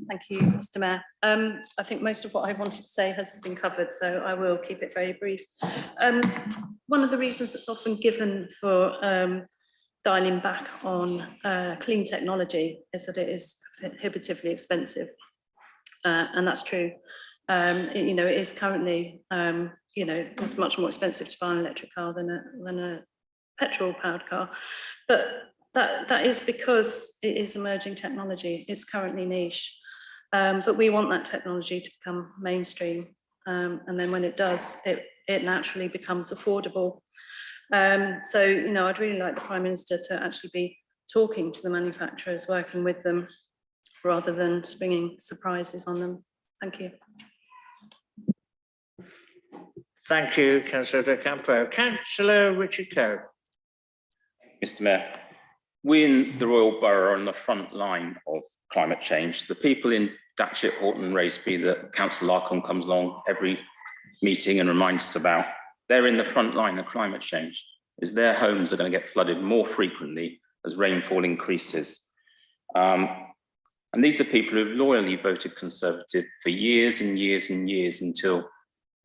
Speaker 20: Thank you, Mr. Mayor. I think most of what I wanted to say has been covered, so I will keep it very brief. One of the reasons that's often given for dialing back on clean technology is that it is prohibitively expensive, and that's true. It is currently, it's much more expensive to buy an electric car than a petrol-powered car, but that is because it is emerging technology. It's currently niche. But we want that technology to become mainstream, and then when it does, it naturally becomes affordable. So, I'd really like the Prime Minister to actually be talking to the manufacturers, working with them, rather than springing surprises on them. Thank you.
Speaker 2: Thank you, Councillor De Campo. Councillor Richard Coe.
Speaker 10: Mr. Mayor, we in the Royal Borough are on the front line of climate change. The people in Datchet, Horton, Raceby that Councillor Larkham comes along every meeting and reminds us about, they're in the front line of climate change, as their homes are going to get flooded more frequently as rainfall increases. And these are people who have loyally voted Conservative for years and years and years until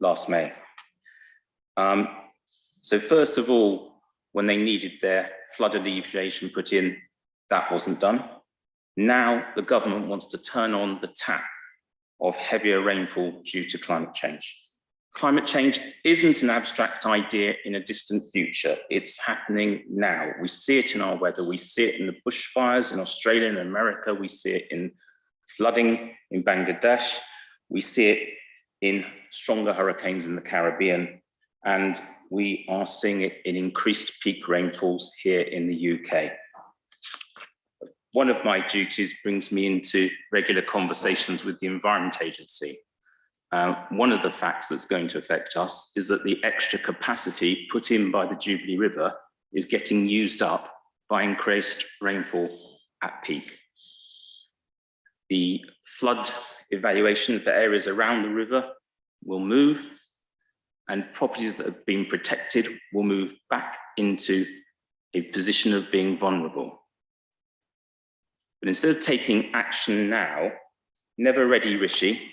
Speaker 10: last May. So first of all, when they needed their flood alleviation put in, that wasn't done. Now the government wants to turn on the tap of heavier rainfall due to climate change. Climate change isn't an abstract idea in a distant future. It's happening now. We see it in our weather. We see it in the bushfires in Australia and America. We see it in flooding in Bangladesh. We see it in stronger hurricanes in the Caribbean. And we are seeing it in increased peak rainfalls here in the UK. One of my duties brings me into regular conversations with the Environment Agency. One of the facts that's going to affect us is that the extra capacity put in by the Jubilee River is getting used up by increased rainfall at peak. The flood evaluation for areas around the river will move, and properties that have been protected will move back into a position of being vulnerable. But instead of taking action now, never ready Rishi,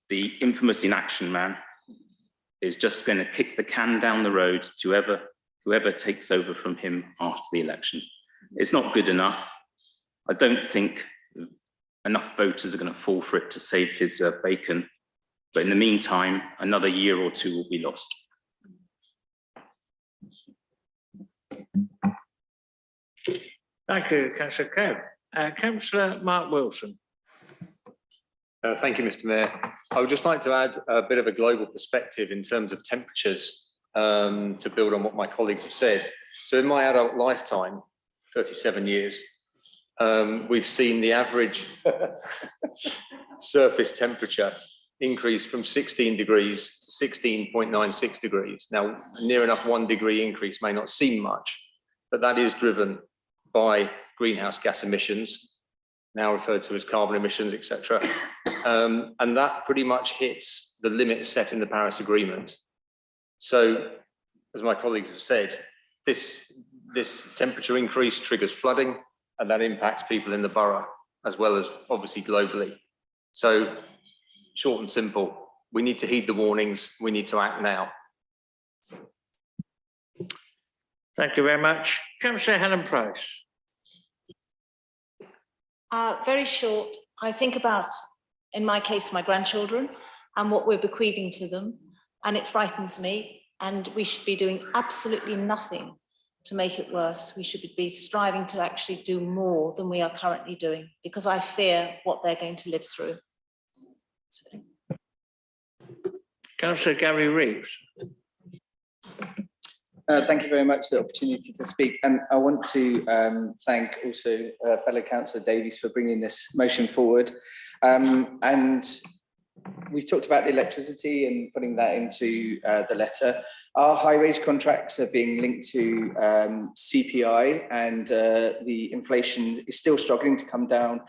Speaker 10: the infamous inaction man, is just going to kick the can down the road to whoever takes over from him after the election. It's not good enough. I don't think enough voters are going to fall for it to save his bacon. But in the meantime, another year or two will be lost.
Speaker 2: Thank you, Councillor Coe. Councillor Mark Wilson.
Speaker 21: Thank you, Mr. Mayor. I would just like to add a bit of a global perspective in terms of temperatures to build on what my colleagues have said. So in my adult lifetime, 37 years, we've seen the average surface temperature increase from 16 degrees to 16.96 degrees. Now, near enough 1 degree increase may not seem much, but that is driven by greenhouse gas emissions, now referred to as carbon emissions, etc. And that pretty much hits the limit set in the Paris Agreement. So, as my colleagues have said, this temperature increase triggers flooding, and that impacts people in the borough, as well as obviously globally. So, short and simple, we need to heed the warnings, we need to act now.
Speaker 2: Thank you very much. Councillor Helen Price.
Speaker 15: Very short. I think about, in my case, my grandchildren and what we're bequeathing to them, and it frightens me, and we should be doing absolutely nothing to make it worse. We should be striving to actually do more than we are currently doing, because I fear what they're going to live through.
Speaker 2: Councillor Gary Reeves.
Speaker 22: Thank you very much for the opportunity to speak. And I want to thank also fellow Councillor Davies for bringing this motion forward. And we've talked about the electricity and putting that into the letter. Our highways contracts are being linked to CPI, and the inflation is still struggling to come down,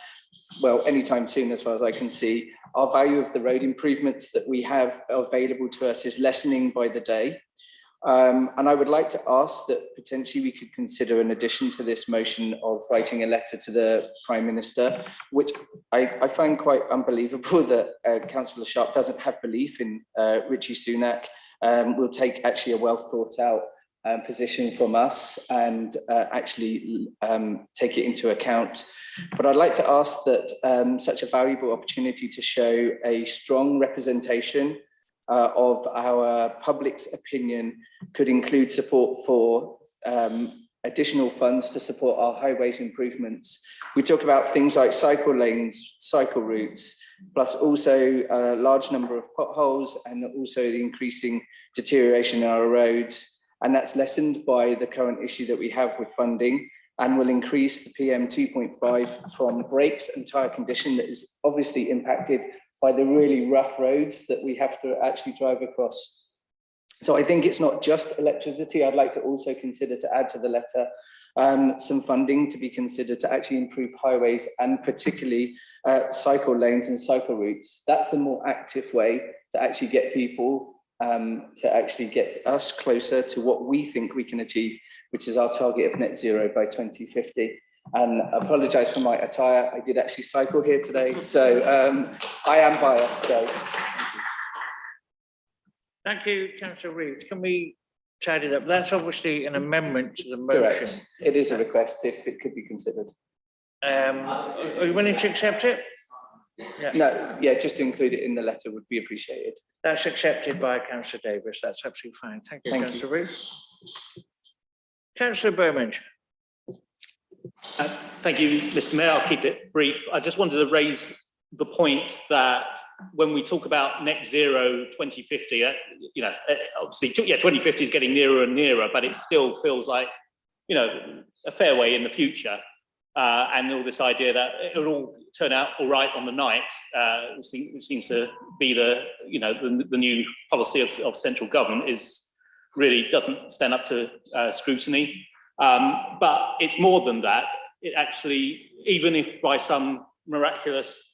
Speaker 22: well, anytime soon, as far as I can see. Our value of the road improvements that we have available to us is lessening by the day. And I would like to ask that potentially we could consider an addition to this motion of writing a letter to the Prime Minister, which I find quite unbelievable that Councillor Sharp doesn't have belief in Rishi Sunak. Will take actually a well thought out position from us and actually take it into account. But I'd like to ask that such a valuable opportunity to show a strong representation of our public's opinion could include support for additional funds to support our highways improvements. We talk about things like cycle lanes, cycle routes, plus also a large number of potholes and also the increasing deterioration in our roads. And that's lessened by the current issue that we have with funding, and will increase the PM 2.5 from brakes and tyre condition that is obviously impacted by the really rough roads that we have to actually drive across. So I think it's not just electricity. I'd like to also consider to add to the letter some funding to be considered to actually improve highways, and particularly cycle lanes and cycle routes. That's a more active way to actually get people, to actually get us closer to what we think we can achieve, which is our target of net zero by 2050. And I apologise for my attire. I did actually cycle here today, so I am biased. So.
Speaker 2: Thank you, Councillor Reeves. Can we tidy that? That's obviously an amendment to the motion.
Speaker 22: Correct. It is a request if it could be considered.
Speaker 2: Are you willing to accept it?
Speaker 22: Yeah. No, yeah, just to include it in the letter would be appreciated.
Speaker 2: That's accepted by Councillor Davies. That's absolutely fine. Thank you, Councillor Reeves. Councillor Berman.
Speaker 5: Thank you, Mr. Mayor. I'll keep it brief. I just wanted to raise the point that when we talk about net zero 2050, obviously, 2050 is getting nearer and nearer, but it still feels like, a fair way in the future. And all this idea that it will all turn out all right on the night, it seems to be the new policy of central government really doesn't stand up to scrutiny. But it's more than that. It actually, even if by some miraculous,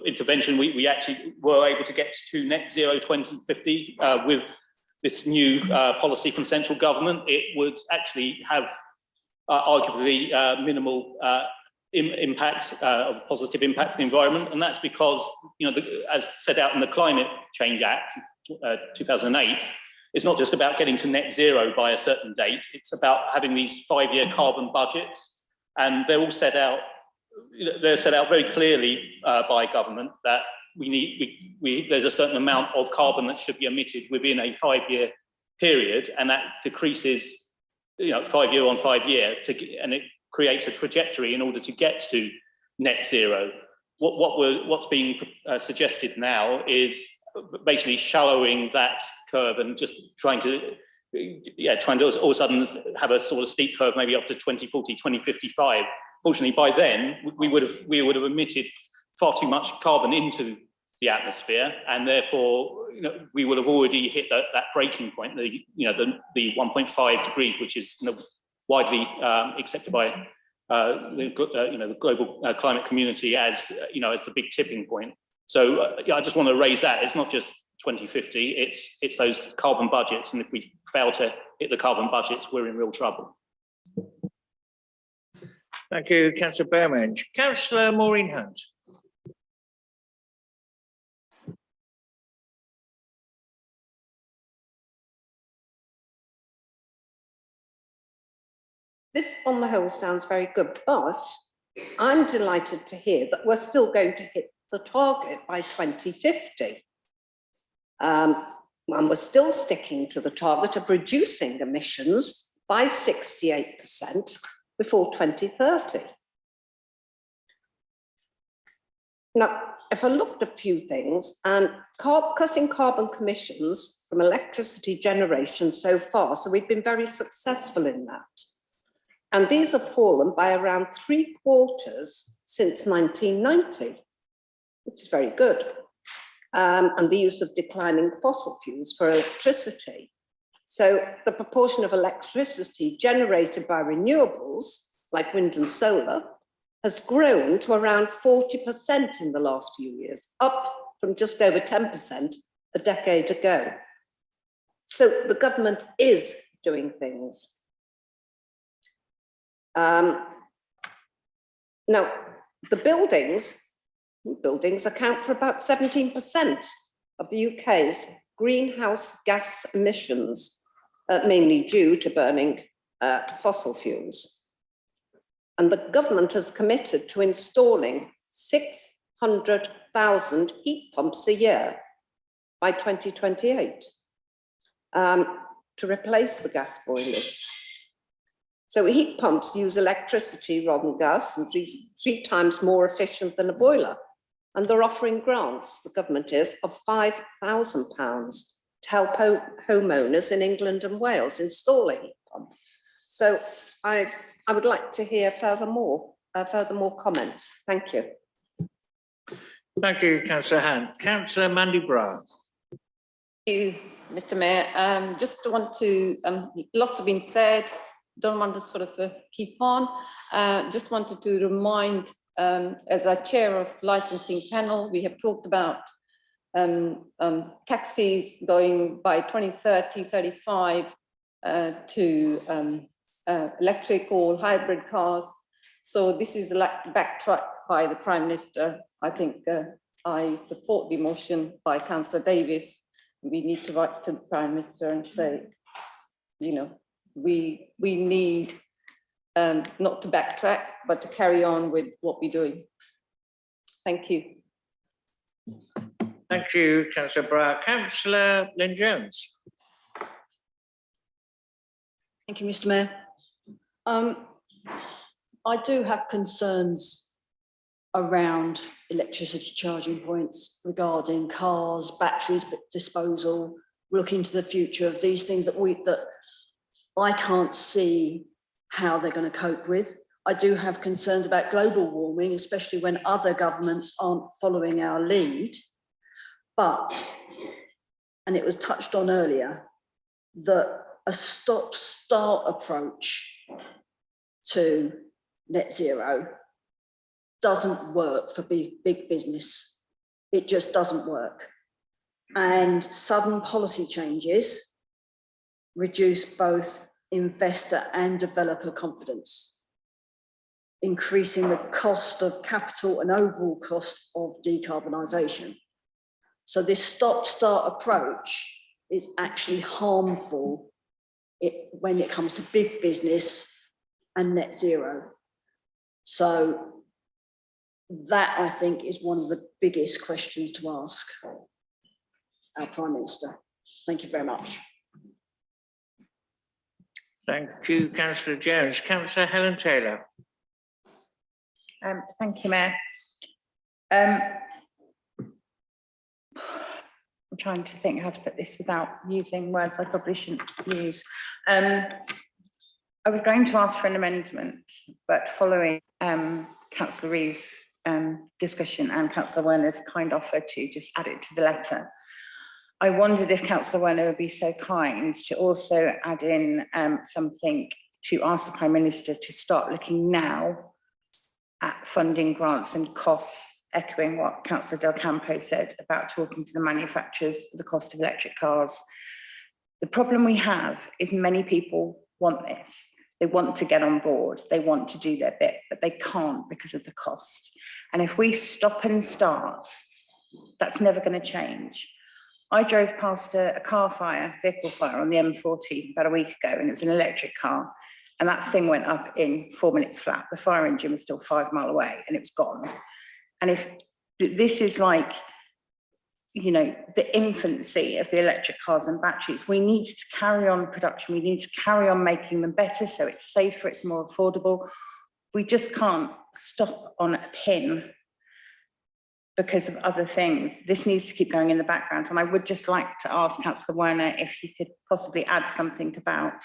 Speaker 5: intervention, we actually were able to get to net zero 2050 with this new policy from central government, it would actually have arguably minimal positive impact for the environment, and that's because, as set out in the Climate Change Act 2008. It's not just about getting to net zero by a certain date, it's about having these 5-year carbon budgets, and they're all set out, they're set out very clearly by government that there's a certain amount of carbon that should be emitted within a 5-year period, and that decreases 5-year on 5-year, and it creates a trajectory in order to get to net zero. What's being suggested now is basically shallowing that curve and just trying to all of a sudden have a sort of steep curve, maybe up to 2040, 2055. Fortunately, by then we would have emitted far too much carbon into the atmosphere, and therefore we would have already hit that breaking point, the 1.5 degrees, which is widely accepted by the global climate community as as the big tipping point. So I just want to raise that it's not just 2050, it's those carbon budgets, and if we fail to hit the carbon budgets, we're in real trouble.
Speaker 2: Thank you, Councillor Beaumont. Councillor Maureen Hunt.
Speaker 3: This on the whole sounds very good, but I'm delighted to hear that we're still going to hit the target by 2050. And we're still sticking to the target of reducing emissions by 68% before 2030. Now, if I looked at a few things, and cutting carbon emissions from electricity generation so far, so we've been very successful in that. And these have fallen by around 3/4 since 1990, which is very good. And the use of declining fossil fuels for electricity. So the proportion of electricity generated by renewables, like wind and solar, has grown to around 40% in the last few years, up from just over 10% a decade ago. So the government is doing things. Now, the buildings account for about 17% of the UK's greenhouse gas emissions, mainly due to burning fossil fuels. And the government has committed to installing 600,000 heat pumps a year by 2028 to replace the gas boilers. So heat pumps use electricity rather than gas, and three times more efficient than a boiler. And they're offering grants, the government is, of £5,000 to help homeowners in England and Wales installing heat pumps. So I would like to hear further more comments. Thank you.
Speaker 2: Thank you, Councillor Hunt. Councillor Mandy Brown.
Speaker 4: Thank you, Mr. Mayor. Just want to, lots have been said, don't want to sort of keep on. Just wanted to remind, as a chair of licensing panel, we have talked about taxis going by 2030, 35 to electric or hybrid cars. So this is backtracked by the Prime Minister. I think I support the motion by Councillor Davies. We need to write to the Prime Minister and say, we need not to backtrack, but to carry on with what we're doing. Thank you.
Speaker 2: Thank you, Councillor Brown. Councillor Lynn Jones.
Speaker 11: Thank you, Mr. Mayor. I do have concerns around electricity charging points regarding cars, batteries, disposal, looking to the future of these things that I can't see how they're going to cope with. I do have concerns about global warming, especially when other governments aren't following our lead. But, and it was touched on earlier, that a stop-start approach to net zero doesn't work for big business. It just doesn't work. And sudden policy changes reduce both investor and developer confidence, increasing the cost of capital and overall cost of decarbonisation. So this stop-start approach is actually harmful when it comes to big business and net zero. So that, I think, is one of the biggest questions to ask our Prime Minister. Thank you very much.
Speaker 2: Thank you, Councillor Jones. Councillor Helen Taylor.
Speaker 6: Thank you, Mayor. I'm trying to think how to put this without using words I probably shouldn't use. I was going to ask for an amendment, but following Councillor Reeves' discussion and Councillor Werner's kind offer to just add it to the letter, I wondered if Councillor Werner would be so kind to also add in something to ask the Prime Minister to start looking now at funding grants and costs, echoing what Councillor Del Campo said about talking to the manufacturers for the cost of electric cars. The problem we have is many people want this. They want to get on board, they want to do their bit, but they can't because of the cost. And if we stop and start, that's never going to change. I drove past a vehicle fire on the M40 about a week ago, and it was an electric car. And that thing went up in 4 minutes flat. The fire engine was still 5 miles away and it was gone. And if this is like, you know, the infancy of the electric cars and batteries, we need to carry on production. We need to carry on making them better so it's safer, it's more affordable. We just can't stop on a pin because of other things. This needs to keep going in the background. And I would just like to ask Councillor Werner if he could possibly add something about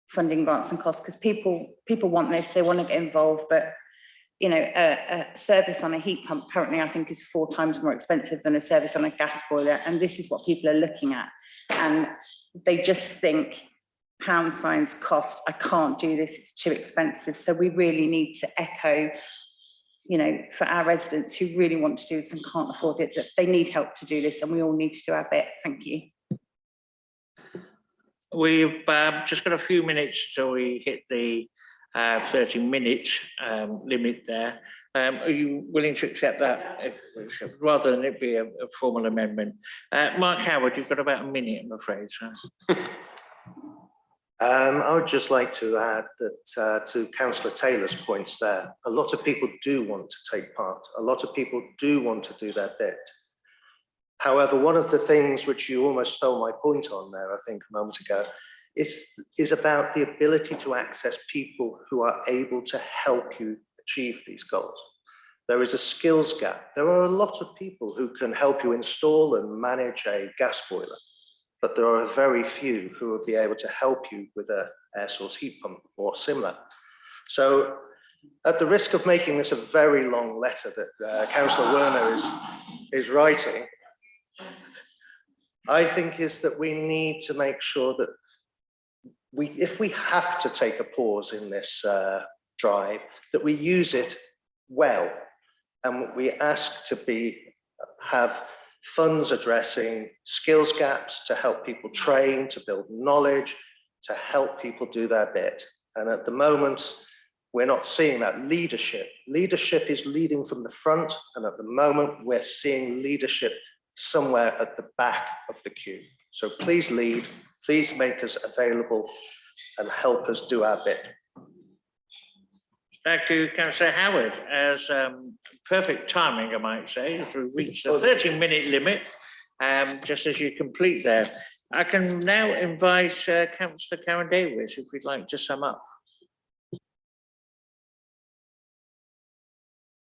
Speaker 6: funding grants and costs, because people want this, they want to get involved, but you know, a service on a heat pump currently I think is 4 times more expensive than a service on a gas boiler, and this is what people are looking at, and they just think pound signs cost, I can't do this, it's too expensive. So we really need to echo, you know, for our residents who really want to do this and can't afford it, that they need help to do this, and we all need to do our bit. Thank you.
Speaker 2: We've just got a few minutes till we hit the 30-minute limit there. Are you willing to accept that, rather than it be a formal amendment? Mark Howard, you've got about a minute, I'm afraid. So.
Speaker 9: I would just like to add that to Councillor Taylor's points there, a lot of people do want to take part. A lot of people do want to do their bit. However, one of the things which you almost stole my point on there, I think a moment ago, is about the ability to access people who are able to help you achieve these goals. There is a skills gap. There are a lot of people who can help you install and manage a gas boiler, but there are very few who will be able to help you with an air source heat pump or similar. So at the risk of making this a very long letter that Councillor Werner is writing, I think is that we need to make sure that if we have to take a pause in this drive, that we use it well, and we ask to have funds addressing skills gaps to help people train, to build knowledge, to help people do their bit. And at the moment, we're not seeing that leadership. Leadership is leading from the front, and at the moment, we're seeing leadership somewhere at the back of the queue. So please lead, please make us available and help us do our bit.
Speaker 2: Thank you, Councillor Howard. As perfect timing, I might say, as we reach the 30-minute limit, just as you complete there. I can now invite Councillor Karen Davies, if we'd like to sum up.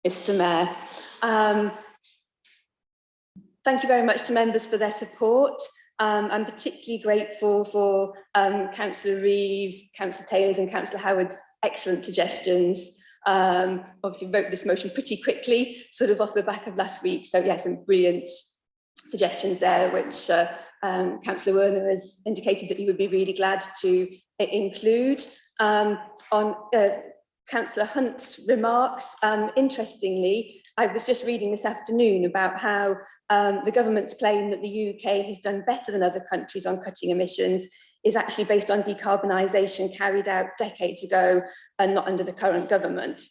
Speaker 16: Mr. Mayor, thank you very much to members for their support. I'm particularly grateful for Councillor Reeves, Councillor Taylor's and Councillor Howard's excellent suggestions. Obviously wrote this motion pretty quickly, sort of off the back of last week. So yeah, some brilliant suggestions there, which Councillor Werner has indicated that he would be really glad to include. On Councillor Hunt's remarks, interestingly, I was just reading this afternoon about how the government's claim that the UK has done better than other countries on cutting emissions is actually based on decarbonisation carried out decades ago and not under the current government.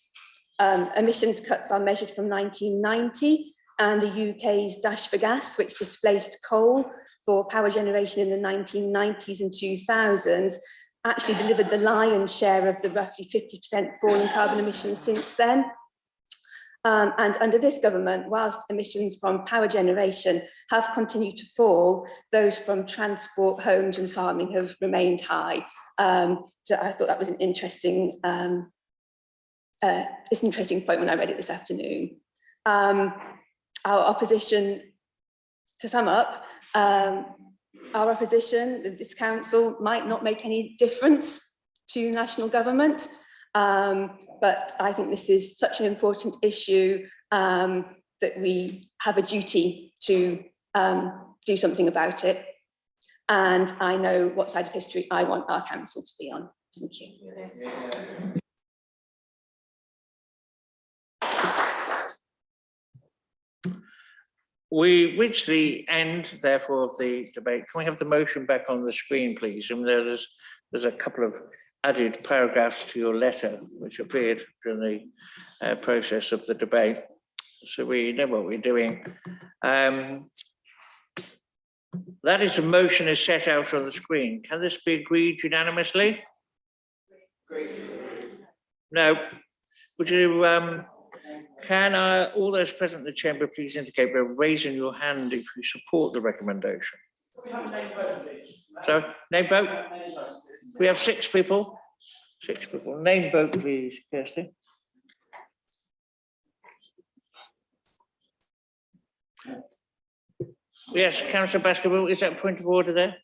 Speaker 16: Emissions cuts are measured from 1990, and the UK's Dash for Gas, which displaced coal for power generation in the 1990s and 2000s, actually delivered the lion's share of the roughly 50% fall in carbon emissions since then. And under this government, whilst emissions from power generation have continued to fall, those from transport, homes and farming have remained high. So I thought that was an interesting point when I read it this afternoon. Our opposition, to sum up, our opposition, this council might not make any difference to national government, but I think this is such an important issue that we have a duty to do something about it. And I know what side of history I want our council to be on. Thank you.
Speaker 2: We reached the end, therefore, of the debate. Can we have the motion back on the screen, please? And there's a couple of added paragraphs to your letter, which appeared during the process of the debate. So we know what we're doing. That is a motion as set out on the screen. Can this be agreed unanimously? No. Would you, can all those present in the chamber please indicate by raising your hand if you support the recommendation? So, name vote? We have 6 people. 6 people. Name vote, please, Kirsty. Yes, Councillor Baskerville, is that a point of order there?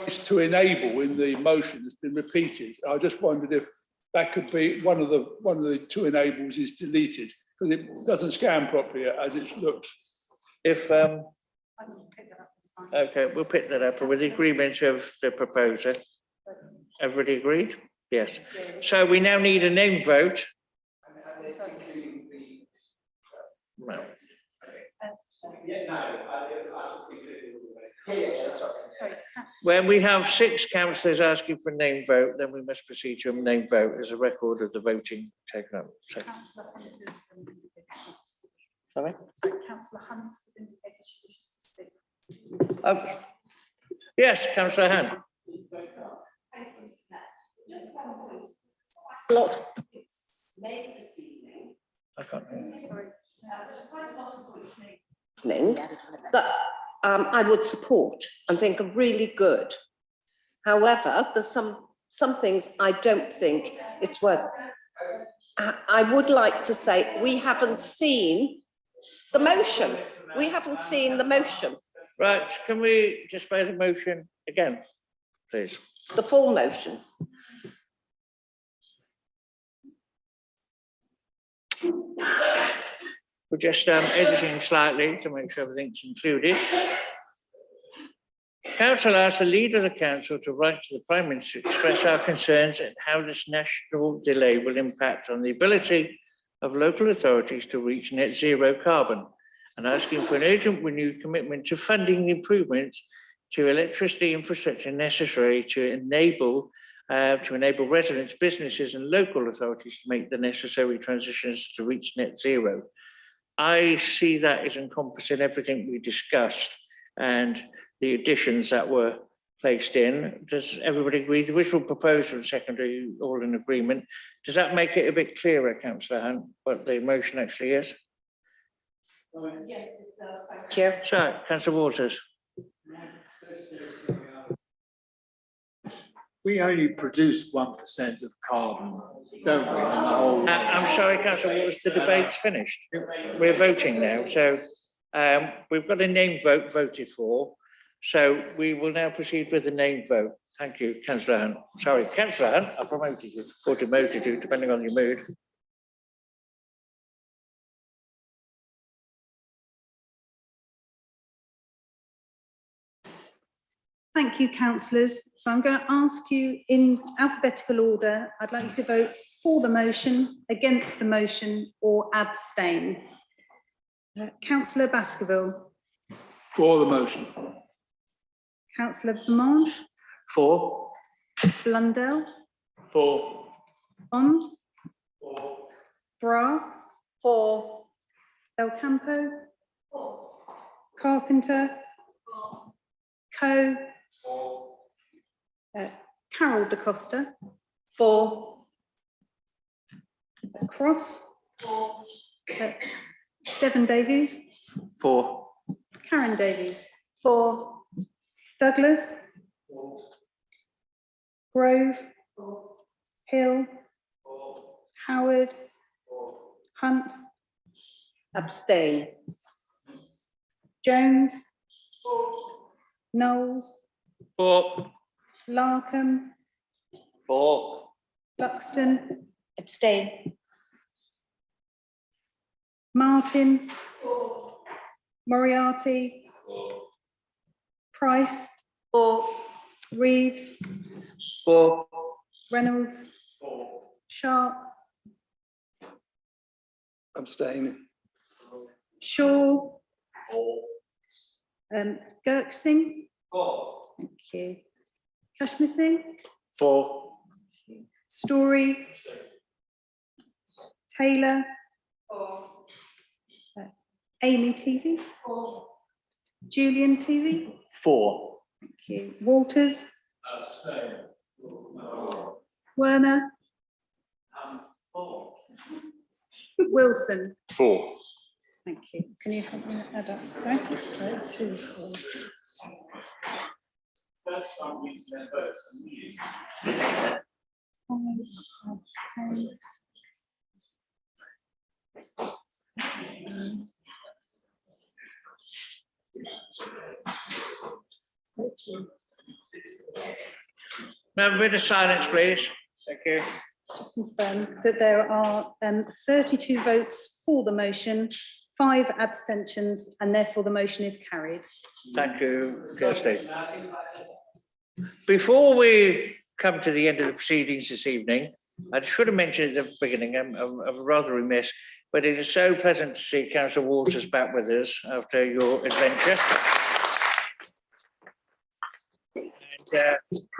Speaker 7: It's to enable in the motion that's been repeated. I just wondered if that could be one of the 2 enables is deleted because it doesn't scan properly as it looks.
Speaker 2: If okay, we'll pick that up with the agreement of the proposer. Everybody agreed? Yes. So we now need a name vote. No. When we have 6 councillors asking for a name vote, then we must proceed to a name vote as a record of the voting taken up. So. Sorry?
Speaker 1: Sorry, Councillor Hunt has indicated she wishes to speak.
Speaker 2: Yes, Councillor Hunt.
Speaker 3: Made this evening.
Speaker 2: I can't hear.
Speaker 3: That I would support and think are really good. However, there's some things I don't think it's worth. I would like to say we haven't seen the motion. We haven't seen the motion.
Speaker 2: Right, can we just play the motion again, please?
Speaker 3: The full motion.
Speaker 2: We're just editing slightly to make sure everything's included. Council asks the leader of the council to write to the Prime Minister to express our concerns at how this national delay will impact on the ability of local authorities to reach net zero carbon, and asking for an urgent renewed commitment to funding the improvements to electricity infrastructure necessary to enable residents, businesses and local authorities to make the necessary transitions to reach net zero. I see that as encompassing everything we discussed and the additions that were placed in. Does everybody agree? The original proposal and secondary all in agreement. Does that make it a bit clearer, Councillor Hunt, what the motion actually is?
Speaker 3: Yes, it does. Thank you.
Speaker 2: So, Councillor Waters.
Speaker 8: We only produce 1% of carbon, don't we, on the whole?
Speaker 2: I'm sorry, Councillor Waters, the debate's finished. We're voting now, so we've got a name vote voted for. So we will now proceed with the name vote. Thank you, Councillor Hunt. Sorry, Councillor Hunt, I promoted you or demoted you, depending on your mood.
Speaker 1: Thank you, councillors. So I'm going to ask you in alphabetical order. I'd like you to vote for the motion, against the motion, or abstain. Councillor Baskerville.
Speaker 7: For the motion.
Speaker 1: Councillor Blancmange.
Speaker 7: For.
Speaker 1: Blundell.
Speaker 7: For.
Speaker 1: Bond.
Speaker 7: For.
Speaker 1: Bra.
Speaker 3: For.
Speaker 1: El Campo. For. Carpenter. For. Coe. Carol Da Costa.
Speaker 3: For.
Speaker 1: Cross. For. Devon Davies.
Speaker 18: For.
Speaker 1: Karen Davies. For. Douglas. Grove, Hill, Howard, Hunt,
Speaker 3: Abstain.
Speaker 1: Jones, Knowles,
Speaker 2: 4.
Speaker 1: Larkham,
Speaker 9: 4.
Speaker 1: Buxton,
Speaker 15: Abstain.
Speaker 1: Martin, Moriarty, Price, Reeves,
Speaker 2: 4.
Speaker 1: Reynolds, Sharp,
Speaker 7: Abstain.
Speaker 1: Shaw, Girksing. Thank you. Kashmir Singh,
Speaker 2: 4.
Speaker 1: Story, Taylor, Amy Teasy, Julian Teasy,
Speaker 9: 4.
Speaker 1: thank you. Walters, Werner, Wilson,
Speaker 21: 4.
Speaker 1: thank you. Can you help me add up? Sorry. 2, 4.
Speaker 2: Now, a bit of silence, please. Thank you.
Speaker 1: Just confirm that there are 32 votes for the motion, 5 abstentions, and therefore the motion is carried.
Speaker 2: Thank you, Kirsty. Before we come to the end of the proceedings this evening, I should have mentioned at the beginning, I'm rather remiss, but it is so pleasant to see Councillor Walters back with us after your adventure. And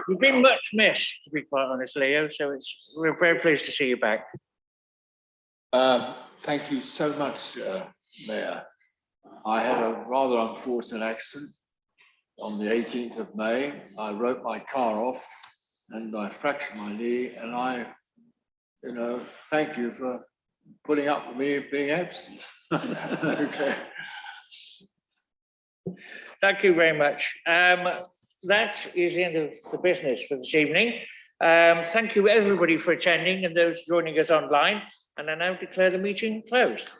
Speaker 2: you've been much missed, to be quite honest, Leo, so we're very pleased to see you back.
Speaker 8: Thank you so much, Mayor. I had a rather unfortunate accident on the 18th of May. I wrote my car off and I fractured my knee, and thank you for putting up with me being absent. Okay.
Speaker 2: Thank you very much. That is the end of the business for this evening. Thank you everybody for attending and those joining us online, and I now declare the meeting closed.